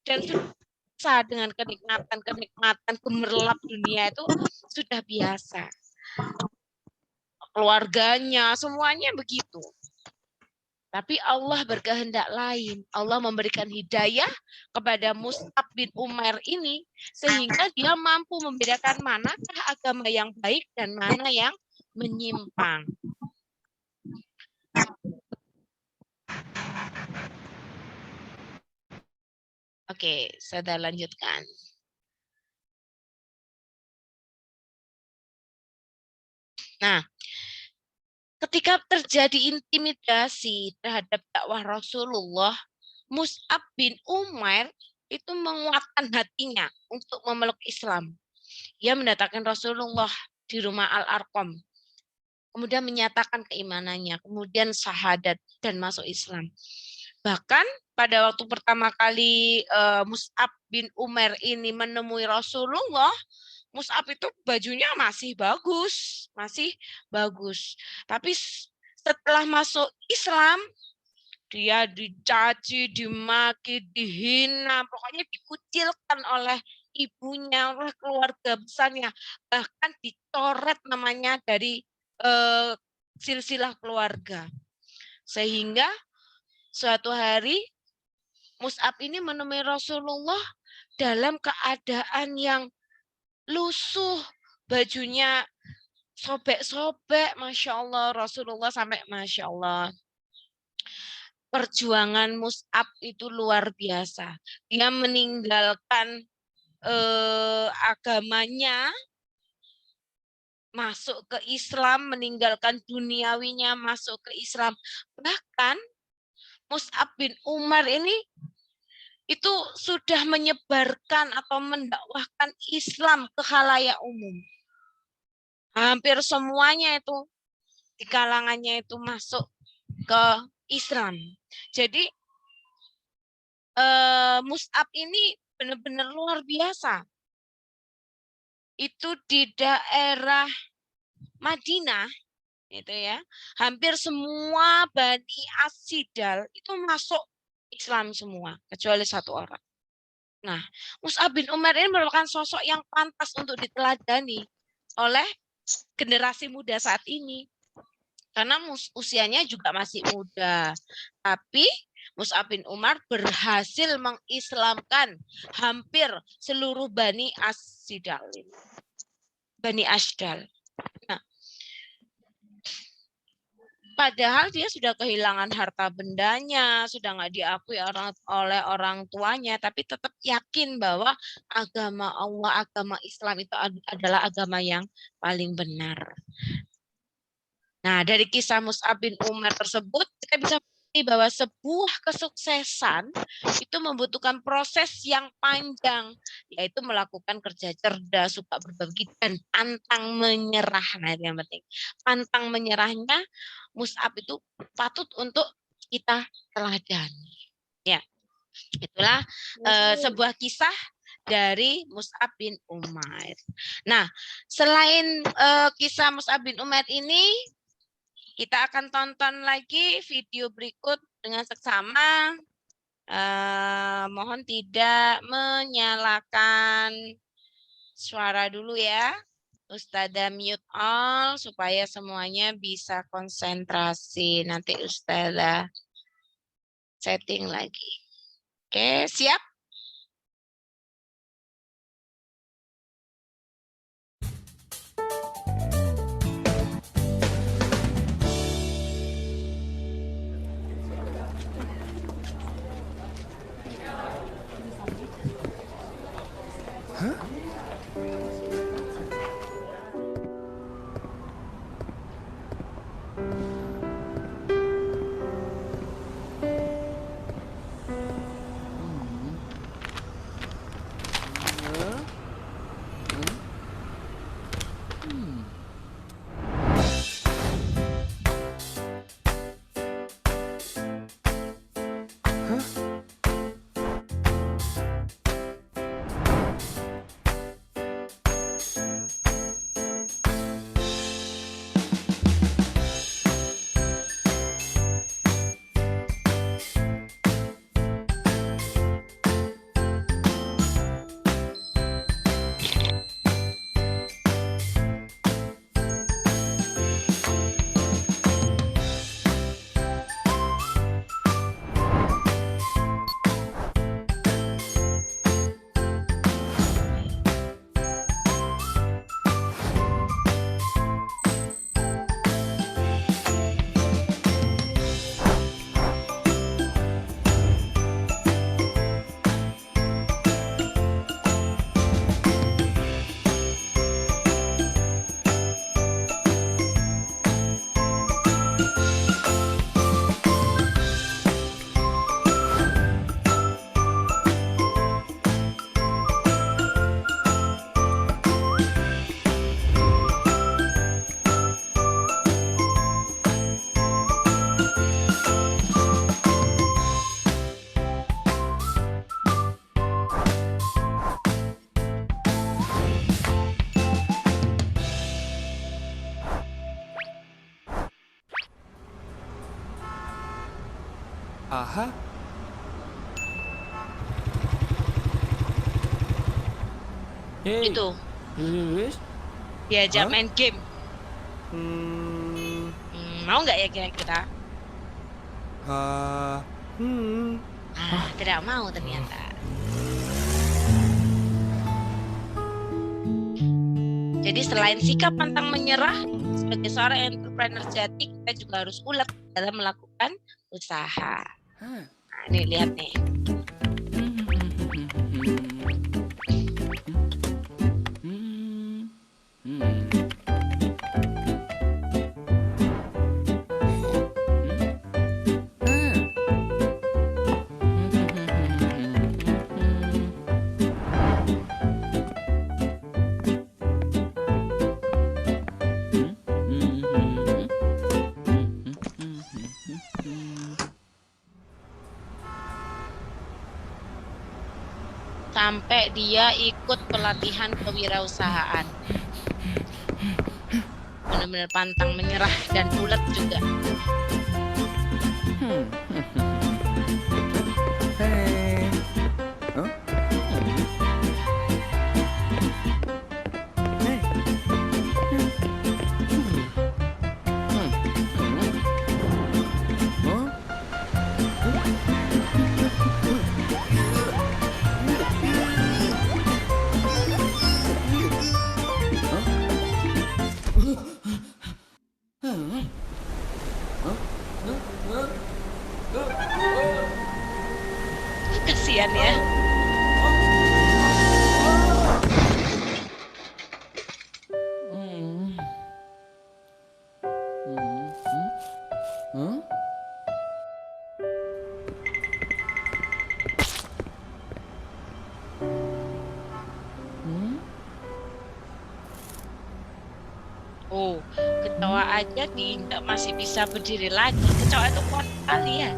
Speaker 1: dan susah dengan kenikmatan gemerlap dunia itu sudah biasa. Keluarganya semuanya begitu. Tapi Allah berkehendak lain. Allah memberikan hidayah kepada Mus'ab bin Umair ini sehingga dia mampu membedakan manakah agama yang baik dan mana yang menyimpang. Oke, saya lanjutkan. Nah, ketika terjadi intimidasi terhadap dakwah Rasulullah, Mus'ab bin Umair itu menguatkan hatinya untuk memeluk Islam. Ia mendatangkan Rasulullah di rumah Al-Arqam. Kemudian menyatakan keimanannya, kemudian syahadat dan masuk Islam. Bahkan pada waktu pertama kali Mus'ab bin Umair ini menemui Rasulullah, Mus'ab itu bajunya masih bagus. Tapi setelah masuk Islam, dia dicaci, dimaki, dihina, pokoknya dikucilkan oleh ibunya, oleh keluarga besarnya, bahkan dicoret namanya dari silsilah keluarga. Sehingga suatu hari Mus'ab ini menemui Rasulullah dalam keadaan yang lusuh, bajunya sobek-sobek, Masya Allah, Rasulullah sampai Masya Allah. Perjuangan Mus'ab itu luar biasa. Dia meninggalkan agamanya, masuk ke Islam, meninggalkan duniawinya, masuk ke Islam. Bahkan Mus'ab bin Umar ini itu sudah menyebarkan atau mendakwahkan Islam ke khalayak umum. Hampir semuanya itu di kalangannya itu masuk ke Islam. Jadi Mus'ab ini benar-benar luar biasa. Itu di daerah Madinah, itu ya, hampir semua Bani As-Sidal itu masuk Islam semua, kecuali satu orang. Nah, Mus'ab bin Umar ini merupakan sosok yang pantas untuk diteladani oleh generasi muda saat ini. Karena usianya juga masih muda. Tapi Mus'ab bin Umar berhasil mengislamkan hampir seluruh Bani As-Sidal. Bani Ashdal. Nah, padahal dia sudah kehilangan harta bendanya, sudah nggak diakui oleh orang tuanya, tapi tetap yakin bahwa agama Allah, agama Islam itu adalah agama yang paling benar. Nah, dari kisah Mus'ab bin Umar tersebut, kita bisa mengerti bahwa sebuah kesuksesan itu membutuhkan proses yang panjang, yaitu melakukan kerja cerdas, suka berbagi, dan pantang menyerah. Nah, itu yang penting. Pantang menyerahnya Mus'ab itu patut untuk kita teladani. Ya, itulah sebuah kisah dari Mus'ab bin Umair. Nah, selain kisah Mus'ab bin Umair ini, kita akan tonton lagi video berikut dengan seksama. Mohon tidak menyalakan suara dulu ya. Ustazah mute all supaya semuanya bisa konsentrasi. Nanti Ustazah setting lagi. Oke, siap?
Speaker 8: Aha. Hey.
Speaker 1: Itu,
Speaker 8: Wis.
Speaker 1: diajak
Speaker 8: Hah?
Speaker 1: main game.
Speaker 8: Hmm.
Speaker 1: Mau nggak ya kira-kira? Tidak mau ternyata. Jadi selain sikap pantang menyerah, sebagai seorang entrepreneur sejati, kita juga harus ulet dalam melakukan usaha. Nah, nih lihat nih. Sampai dia ikut pelatihan kewirausahaan. Benar-benar pantang menyerah dan ulet juga.
Speaker 8: Hey. Huh? Hey.
Speaker 1: Kasihan ya. Oh, kecoa aja diinjak masih bisa berdiri lagi. Kecoa itu kuat sekali ya.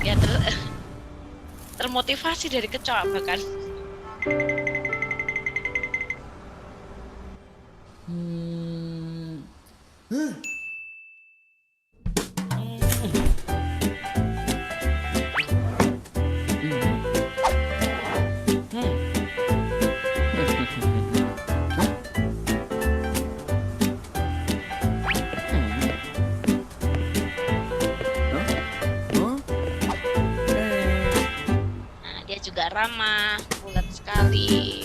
Speaker 1: Ya termotivasi dari kecoa bahkan. ramah, bulat sekali.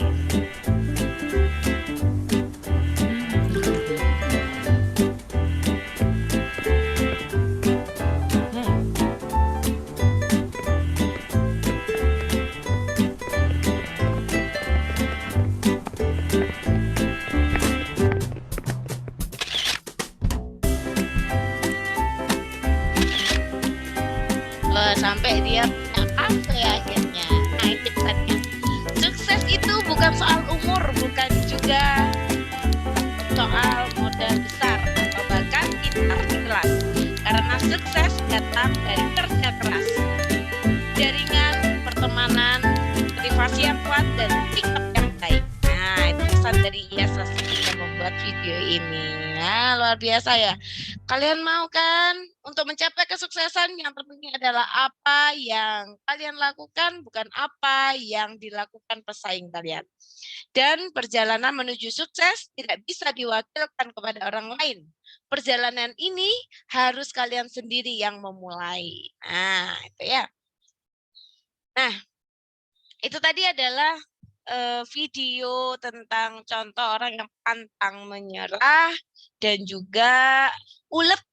Speaker 1: Sampai dia punya kafe akhirnya. Nah, itu tadi. Sukses itu bukan soal umur, bukan juga soal modal besar atau bahkan pintar kelas. Karena sukses datang dari kerja keras, jaringan pertemanan, motivasi yang kuat dan sikap yang baik. Nah, itu pesan dari Iyas yang membuat video ini. Nah, luar biasa ya. Kalian mau kan untuk mencapai kesuksesan yang terpenting adalah apa yang kalian lakukan, bukan apa yang dilakukan pesaing kalian. Dan perjalanan menuju sukses tidak bisa diwakilkan kepada orang lain. Perjalanan ini harus kalian sendiri yang memulai. Nah, itu ya. Nah, itu tadi adalah video tentang contoh orang yang pantang menyerah dan juga ulet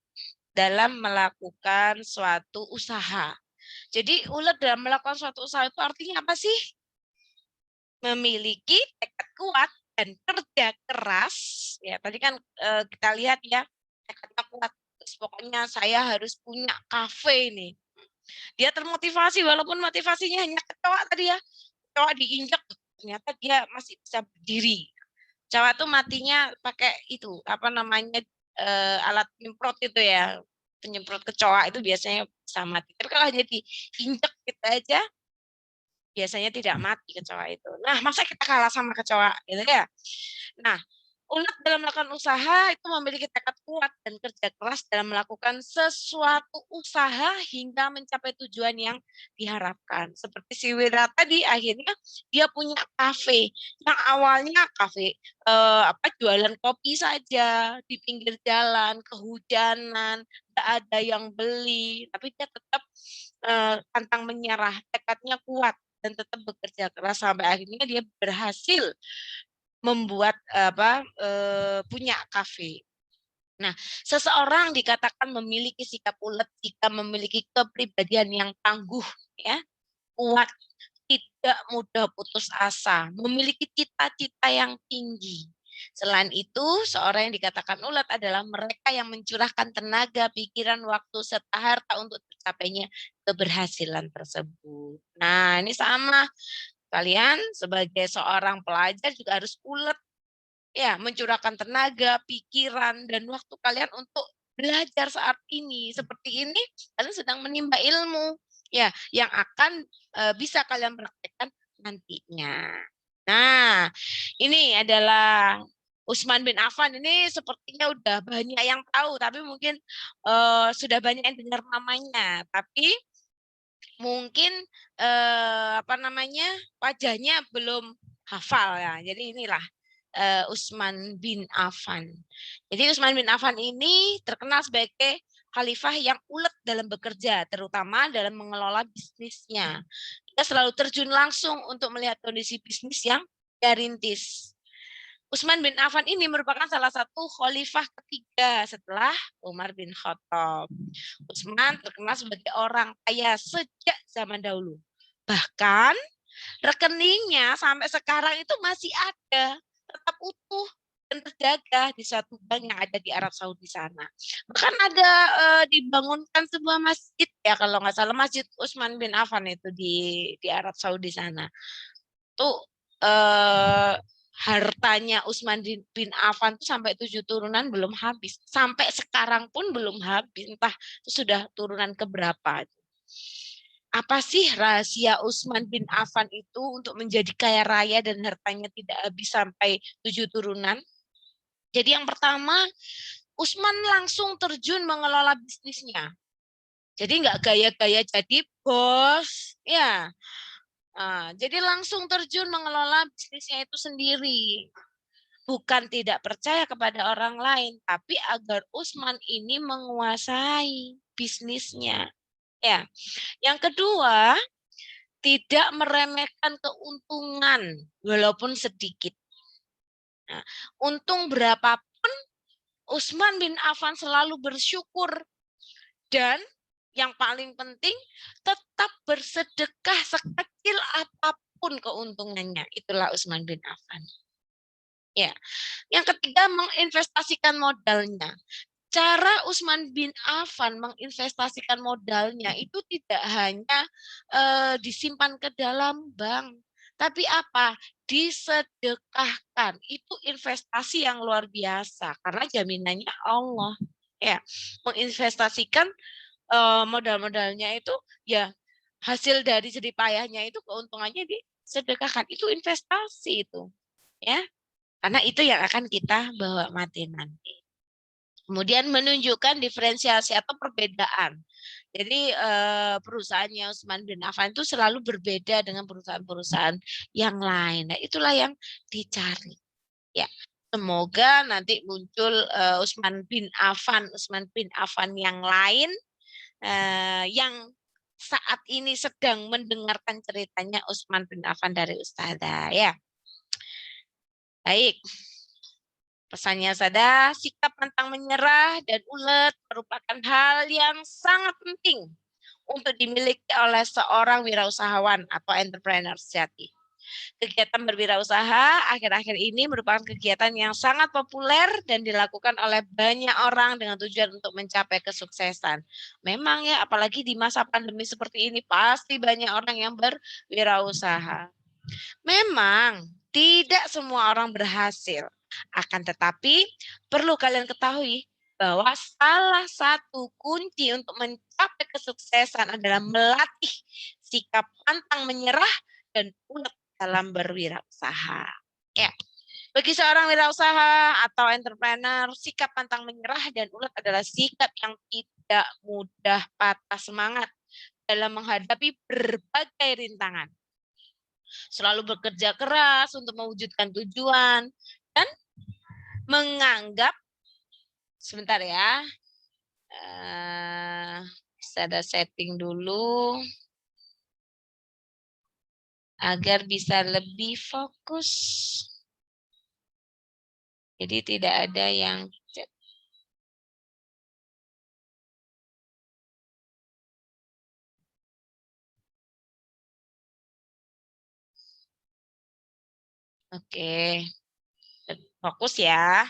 Speaker 1: dalam melakukan suatu usaha. Jadi ulet dalam melakukan suatu usaha itu artinya apa sih? Memiliki tekad kuat dan kerja keras. Ya, tadi kan kita lihat ya, tekadnya kuat. Terus pokoknya saya harus punya kafe nih. Dia termotivasi walaupun motivasinya hanya kecoa tadi ya. Kecoa diinjak, ternyata dia masih bisa berdiri. Kecoa tuh matinya pakai itu, apa namanya, alat penyemprot itu ya. Penyemprot kecoa itu biasanya bisa mati. Tapi kalau hanya diinjak gitu aja, biasanya tidak mati kecoa itu. Nah, masa kita kalah sama kecoa gitu ya. Nah, ulet dalam melakukan usaha itu memiliki tekad kuat dan kerja keras dalam melakukan sesuatu usaha hingga mencapai tujuan yang diharapkan. Seperti si Wira tadi, akhirnya dia punya kafe. Yang awalnya kafe jualan kopi saja di pinggir jalan, kehujanan, tidak ada yang beli, tapi dia tetap pantang menyerah, tekadnya kuat dan tetap bekerja keras sampai akhirnya dia berhasil membuat punya kafe. Nah, seseorang dikatakan memiliki sikap ulet jika memiliki kepribadian yang tangguh, ya, kuat, tidak mudah putus asa, memiliki cita-cita yang tinggi. Selain itu, seorang yang dikatakan ulet adalah mereka yang mencurahkan tenaga, pikiran, waktu, serta harta untuk tercapainya keberhasilan tersebut. Nah, ini sama. Kalian sebagai seorang pelajar juga harus ulet ya, mencurahkan tenaga, pikiran, dan waktu kalian untuk belajar saat ini. Seperti ini, kalian sedang menimba ilmu ya yang akan bisa kalian praktekkan nantinya. Nah, ini adalah Utsman bin Affan. Ini sepertinya udah banyak yang tahu, tapi mungkin sudah banyak yang dengar namanya. Tapi mungkin wajahnya belum hafal ya. Jadi inilah Utsman bin Affan. Jadi Utsman bin Affan ini terkenal sebagai khalifah yang ulet dalam bekerja, terutama dalam mengelola bisnisnya. Dia selalu terjun langsung untuk melihat kondisi bisnis yang dia rintis. Utsman bin Affan ini merupakan salah satu khalifah ketiga setelah Umar bin Khattab. Utsman terkenal sebagai orang kaya sejak zaman dahulu. Bahkan rekeningnya sampai sekarang itu masih ada, tetap utuh dan terjaga di suatu bank yang ada di Arab Saudi sana. Bahkan ada dibangunkan sebuah masjid ya, kalau nggak salah, Masjid Utsman bin Affan itu di Arab Saudi sana. Tuh hartanya Utsman bin Affan itu sampai 7 turunan belum habis. Sampai sekarang pun belum habis. Entah itu sudah turunan keberapa. Apa sih rahasia Utsman bin Affan itu untuk menjadi kaya raya dan hartanya tidak habis sampai 7 turunan? Jadi yang pertama, Utsman langsung terjun mengelola bisnisnya. Jadi nggak gaya-gaya jadi bos. Ya. Nah, jadi langsung terjun mengelola bisnisnya itu sendiri. Bukan tidak percaya kepada orang lain, tapi agar Utsman ini menguasai bisnisnya. Ya. Yang kedua, tidak meremehkan keuntungan walaupun sedikit. Nah, untung berapapun Utsman bin Affan selalu bersyukur dan yang paling penting tetap bersedekah sekecil apapun keuntungannya. Itulah Utsman bin Affan. Ya. Yang ketiga, menginvestasikan modalnya. Cara Utsman bin Affan menginvestasikan modalnya itu tidak hanya disimpan ke dalam bank, tapi apa? Disedekahkan. Itu investasi yang luar biasa karena jaminannya Allah. Ya, menginvestasikan modal-modalnya itu ya hasil dari jerih payahnya itu keuntungannya disedekahkan. Itu investasi itu. Ya. Karena itu yang akan kita bawa mati nanti. Kemudian menunjukkan diferensiasi atau perbedaan. Jadi perusahaannya Utsman bin Affan itu selalu berbeda dengan perusahaan-perusahaan yang lain. Nah, itulah yang dicari. Ya, semoga nanti muncul Utsman bin Affan yang lain yang saat ini sedang mendengarkan ceritanya Utsman bin Affan dari Ustazah. Ya, baik. Pesannya Ustazah, sikap pantang menyerah dan ulet merupakan hal yang sangat penting untuk dimiliki oleh seorang wirausahawan atau entrepreneur sejati. Kegiatan berwirausaha akhir-akhir ini merupakan kegiatan yang sangat populer dan dilakukan oleh banyak orang dengan tujuan untuk mencapai kesuksesan. Memang ya, apalagi di masa pandemi seperti ini, pasti banyak orang yang berwirausaha. Memang tidak semua orang berhasil. Akan tetapi perlu kalian ketahui bahwa salah satu kunci untuk mencapai kesuksesan adalah melatih sikap pantang menyerah dan ulet dalam berwirausaha. Ya. Bagi seorang wirausaha atau entrepreneur, sikap pantang menyerah dan ulet adalah sikap yang tidak mudah patah semangat dalam menghadapi berbagai rintangan. Selalu bekerja keras untuk mewujudkan tujuan dan menganggap, sebentar ya, bisa ada setting dulu agar bisa lebih fokus. Jadi tidak ada yang chat. Oke. Fokus ya.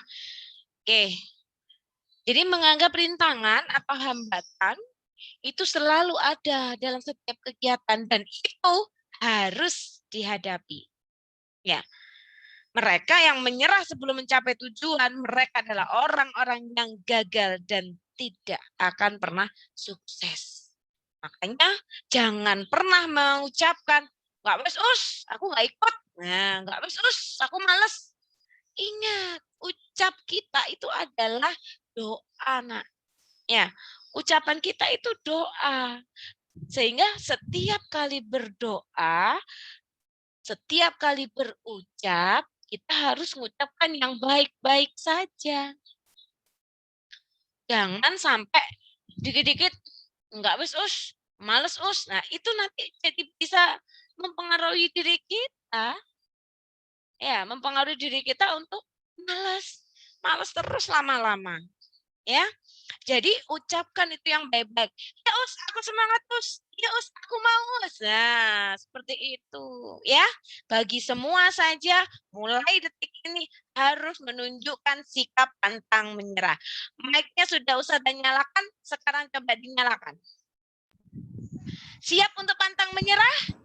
Speaker 1: Oke. Jadi menganggap rintangan atau hambatan itu selalu ada dalam setiap kegiatan dan itu harus dihadapi. Ya. Mereka yang menyerah sebelum mencapai tujuan, mereka adalah orang-orang yang gagal dan tidak akan pernah sukses. Makanya jangan pernah mengucapkan, nggak wes aku nggak ikut. Nah, nggak wes aku males. Ingat, ucap kita itu adalah doa, nak. Ya, ucapan kita itu doa. Sehingga setiap kali berdoa, setiap kali berucap, kita harus mengucapkan yang baik-baik saja. Jangan sampai dikit-dikit enggak wis males Nah, itu nanti jadi bisa mempengaruhi diri kita. Ya, mempengaruhi diri kita untuk malas terus lama-lama. Ya. Jadi ucapkan itu yang baik-baik. Ya aku semangat Ya aku mau Nah, seperti itu ya. Bagi semua saja mulai detik ini harus menunjukkan sikap pantang menyerah. Mic-nya sudah Ustazah nyalakan, sekarang coba dinyalakan. Siap untuk pantang menyerah?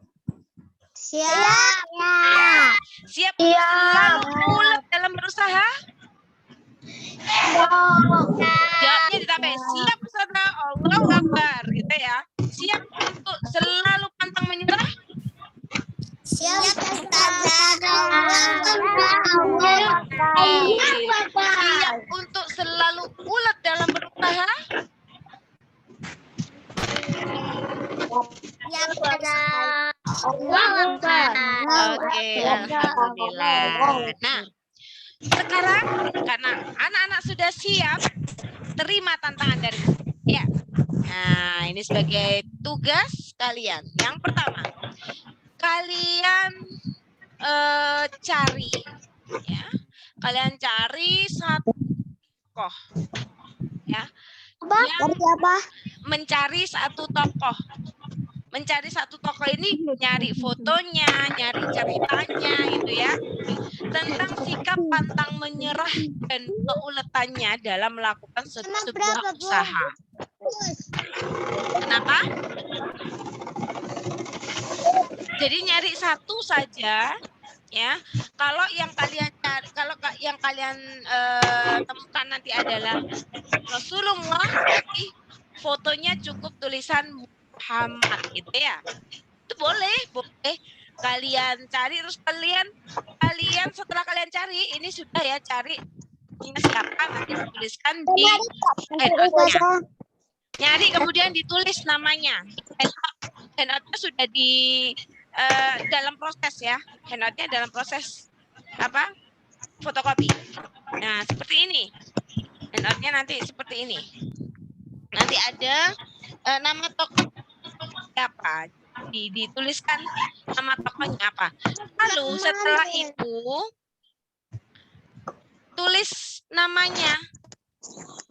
Speaker 2: Siap.
Speaker 1: Siap untuk selalu ulet dalam berusaha? Jawabnya ditambah siap Ustazah, Allahu Akbar gitu ya. Siap untuk selalu pantang menyerah?
Speaker 2: Siap Ustazah.
Speaker 1: Siap untuk selalu ulet dalam berusaha?
Speaker 2: Siap Ustazah. Allahu Akbar.
Speaker 1: Oke, alhamdulillah. Nah, sekarang karena anak-anak sudah siap, terima tantangan dari ya. Nah, ini sebagai tugas kalian. Yang pertama, kalian cari, ya. Kalian cari satu tokoh, ya. Mencari satu tokoh. Mencari satu tokoh ini nyari fotonya, nyari ceritanya itu ya. Tentang sikap pantang menyerah dan keuletannya dalam melakukan sebuah usaha. Kenapa? Jadi nyari satu saja ya. Kalau yang kalian cari, kalau yang kalian temukan nanti adalah Rasulullah, berarti fotonya cukup tulisan Muhammad gitu ya. Itu boleh kalian cari, terus kalian setelah kalian cari ini sudah ya, cari siapa nanti dituliskan di handout-nya. Nyari kemudian ditulis namanya. Handout-nya sudah di dalam proses ya. Handout-nya dalam proses apa? Fotokopi. Nah, seperti ini. Handout-nya nanti seperti ini. Nanti ada nama tokoh siapa, dituliskan nama tokohnya apa. Lalu setelah itu tulis namanya,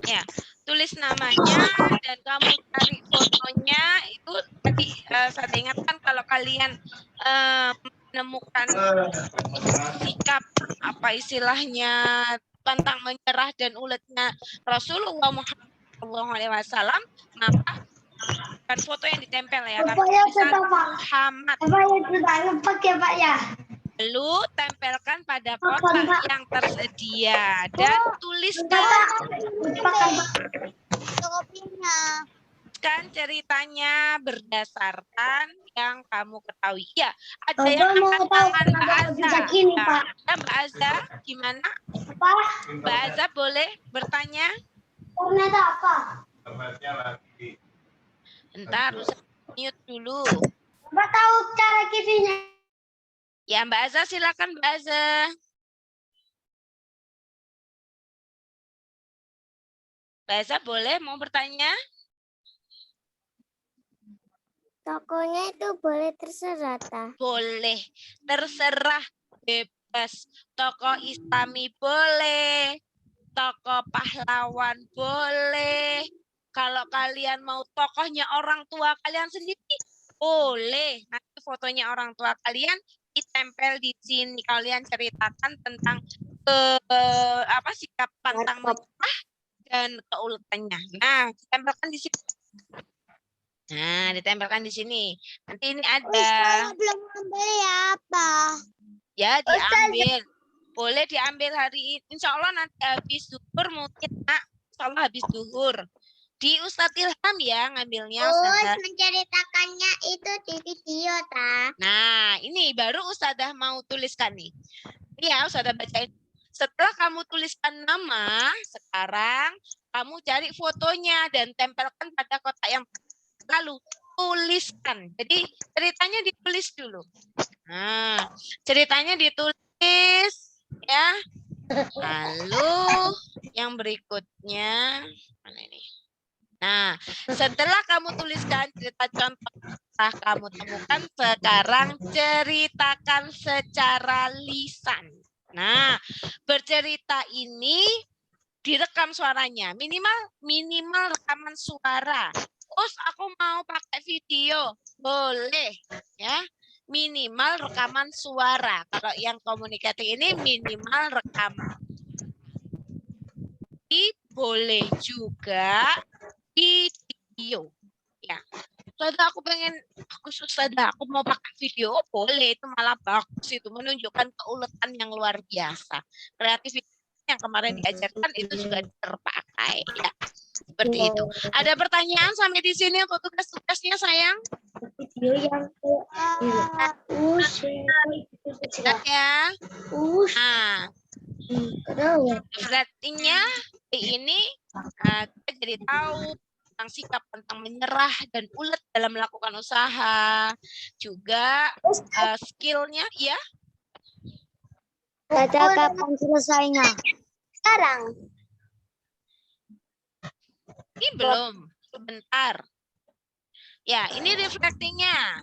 Speaker 1: ya, tulis namanya dan kamu cari fotonya. Itu tadi saya ingatkan kalau kalian menemukan sikap apa istilahnya pantang menyerah dan uletnya Rasulullah Muhammad SAW, maka kan foto yang ditempel ya kan Muhammad. Lalu tempelkan pada kotak yang tersedia dan tuliskan ceritanya berdasarkan yang kamu ketahui. Ya, ada yang angkat tangan Mbak Azza. Nah, Mbak Azza, gimana? Mbak Azza boleh bertanya? Entar, mute dulu.
Speaker 2: Mbak tahu cara kipinya?
Speaker 1: Ya, Mbak Azza, silakan Mbak Azza. Mbak Azza boleh mau bertanya?
Speaker 2: Tokonya itu boleh terserah, Ta?
Speaker 1: Boleh, terserah, bebas. Tokoh Islami boleh, tokoh pahlawan boleh. Kalau kalian mau tokohnya orang tua kalian sendiri, boleh. Nanti fotonya orang tua kalian ditempel di sini. Kalian ceritakan tentang sikap pantang menyerah dan keuletannya. Nah, ditempelkan di sini. Nah, ditempelkan di sini. Nanti ini ada.
Speaker 2: Belum ambil ya, apa?
Speaker 1: Ya, diambil. Boleh diambil hari ini. Insya Allah nanti habis zuhur mungkin, Nak. Insya Allah habis zuhur. Di Ustadz Ilham ya ngambilnya.
Speaker 2: Terus menceritakannya itu di video, Ta.
Speaker 1: Nah, ini baru Ustadzah mau tuliskan nih. Iya, Ustadzah bacain. Setelah kamu tuliskan nama, sekarang kamu cari fotonya dan tempelkan pada kotak yang lalu tuliskan. Jadi ceritanya ditulis dulu. Nah, ceritanya ditulis ya. Lalu yang berikutnya mana ini? Nah, setelah kamu tuliskan cerita contoh setelah kamu temukan, sekarang ceritakan secara lisan. Nah, bercerita ini direkam suaranya, minimal rekaman suara. Terus aku mau pakai video, boleh ya. Minimal rekaman suara. Kalau yang komunikatif ini minimal rekaman. Boleh juga di video ya. Ustazah aku mau pakai video, boleh, itu malah bagus, itu menunjukkan keuletan yang luar biasa. Kreativitas yang kemarin diajarkan itu juga terpakai ya. Seperti itu. Ada pertanyaan sampai di sini untuk tugas-tugasnya sayang?
Speaker 2: Video yang
Speaker 1: ya. Nah, ratingnya ini kita jadi tahu tentang sikap pantang menyerah dan ulet dalam melakukan usaha, juga skillnya ya.
Speaker 2: Ada kapan selesainya? Sekarang.
Speaker 1: Ini belum, sebentar. Ya, ini reflectingnya.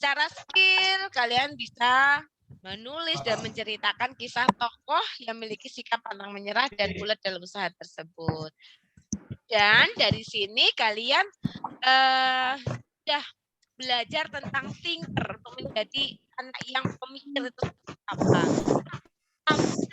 Speaker 1: Secara skill, kalian bisa menulis dan menceritakan kisah tokoh yang memiliki sikap pantang menyerah dan ulet dalam usaha tersebut. Dan dari sini kalian sudah belajar tentang thinker untuk menjadi anak yang pemikir itu apa.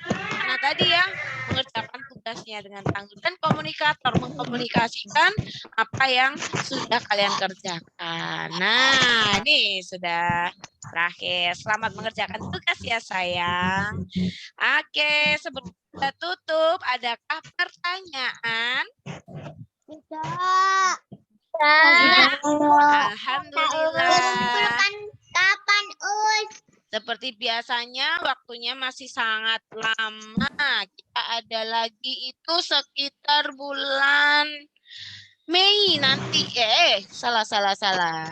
Speaker 1: Karena tadi ya mengerjakan tugasnya dengan tangguh dan komunikator mengkomunikasikan apa yang sudah kalian kerjakan. Nah, ini sudah terakhir. Selamat mengerjakan tugas ya sayang. Oke, sebelum kita tutup, adakah pertanyaan?
Speaker 2: Tidak.
Speaker 1: Alhamdulillah.
Speaker 2: Kapan, Us?
Speaker 1: Seperti biasanya waktunya masih sangat lama. Kita ada lagi itu sekitar bulan Mei nanti. Salah.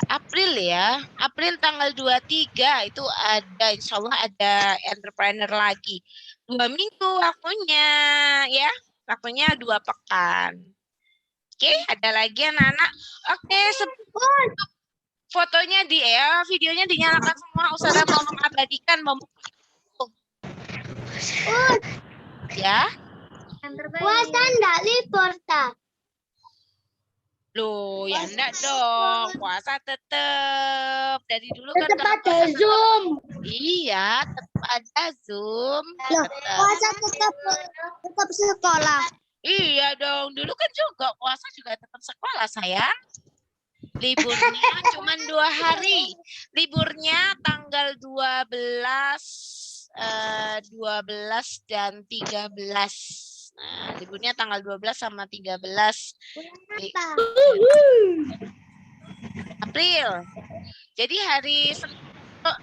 Speaker 1: April ya. April tanggal 23 itu ada, insya Allah ada entrepreneur lagi. 2 minggu waktunya ya. Waktunya 2 pekan. Oke, ada lagi anak-anak. Oke, fotonya videonya dinyalakan semua. Ustazah mau mengabadikan, ya.
Speaker 2: Puasa enggak libur, tak?
Speaker 1: Loh, ya enggak dong. Puasa tetap. Dari dulu kan
Speaker 2: Tetap ada Zoom.
Speaker 1: Iya, tetap ada Zoom.
Speaker 2: Puasa tetap sekolah.
Speaker 1: Iya dong. Dulu kan juga puasa juga tetap sekolah, sayang. Liburnya cuma 2 hari. Liburnya tanggal 12 dan 13. Nah, liburnya tanggal 12 sama 13 April. Jadi hari Senin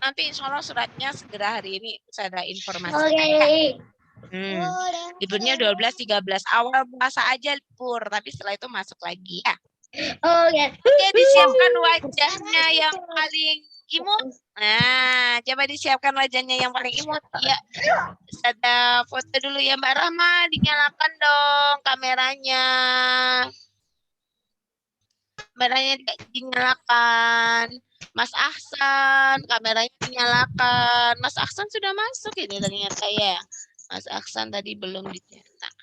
Speaker 1: nanti insya Allah suratnya segera hari ini saya ada informasi. Liburnya 12, 13 awal puasa aja libur, tapi setelah itu masuk lagi ya. Oke, disiapkan wajahnya yang paling imut. Nah, coba disiapkan wajahnya yang paling imut. Ya, ada foto dulu ya Mbak Rahma, dinyalakan dong kameranya. Kameranya dinyalakan. Mas Ahsan, kameranya dinyalakan. Mas Ahsan sudah masuk ini ternyata ya. Mas Ahsan tadi belum dicetak.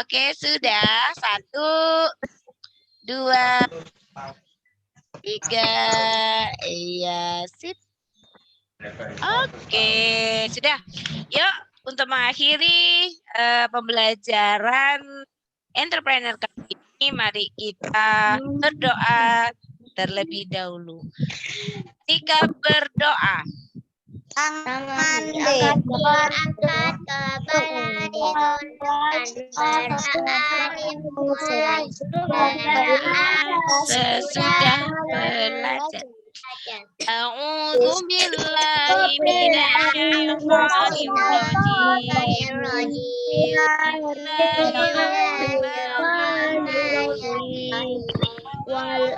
Speaker 1: Oke, sudah. 1, 2, 3. Iya, sip. Oke, sudah. Yuk, untuk mengakhiri pembelajaran entrepreneur kali ini, mari kita berdoa terlebih dahulu. Jika berdoa,
Speaker 2: Tangan diangkat kepala ditundukkan perasaan dimulai
Speaker 1: sesudah belajar. A'udzu billahi minasyaitonir rajim.
Speaker 2: Wal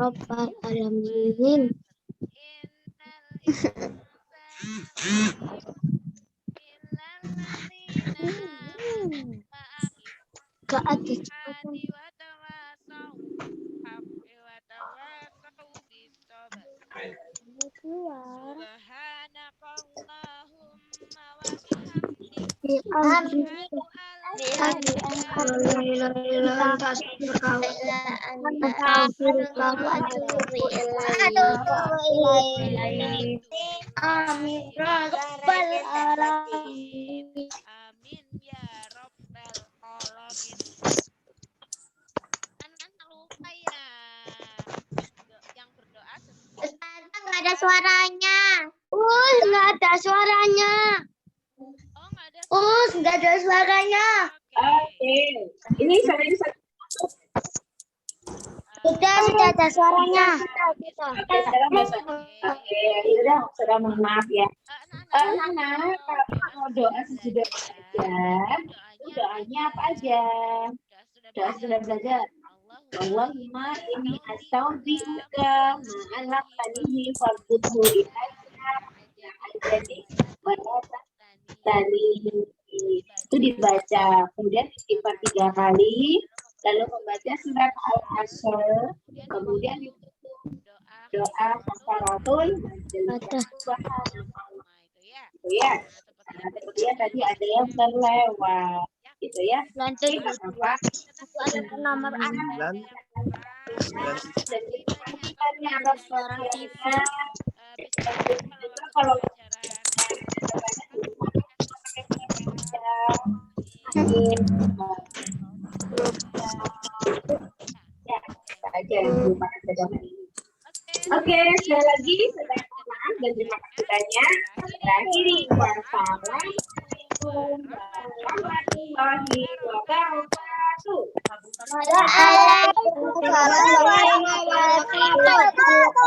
Speaker 2: Rabbal alamin. Gak ada Amin ya rabbal alamin.
Speaker 1: Lupa ya. Yang berdoa
Speaker 2: Nggak ada suaranya. Nggak ada suaranya.
Speaker 1: Oh, nggak ada.
Speaker 2: Nggak ada suaranya.
Speaker 1: Oke.
Speaker 4: Ini saya
Speaker 2: Sudah ada suaranya.
Speaker 4: Oke, sekarang oke, udah sudah mohon maaf ya. Nana, kalau mau doa sejujurnya aja, doanya apa aja? Doa sudah belajar. Allahumma ini astaghfiruka ma'alaf tanihi farbuthu jadi tani itu dibaca, kemudian istighfar 3 kali, lalu membaca surat Al-Asr, kemudian doa kafaratul majelis itu ya. Nah, kemudian tadi ada yang terlewat gitu ya.
Speaker 2: Lanjut.
Speaker 4: Ini apa?
Speaker 2: Nomor
Speaker 4: Dan ini ada suara kalau ya, aja yang makan pegangan ini. Oke, sekali lagi saya maaf dan terima kasih banyak. Akhiri wassalamualaikum warahmatullahi wabarakatuh.
Speaker 2: Waalaikumsalam warahmatullahi wabarakatuh.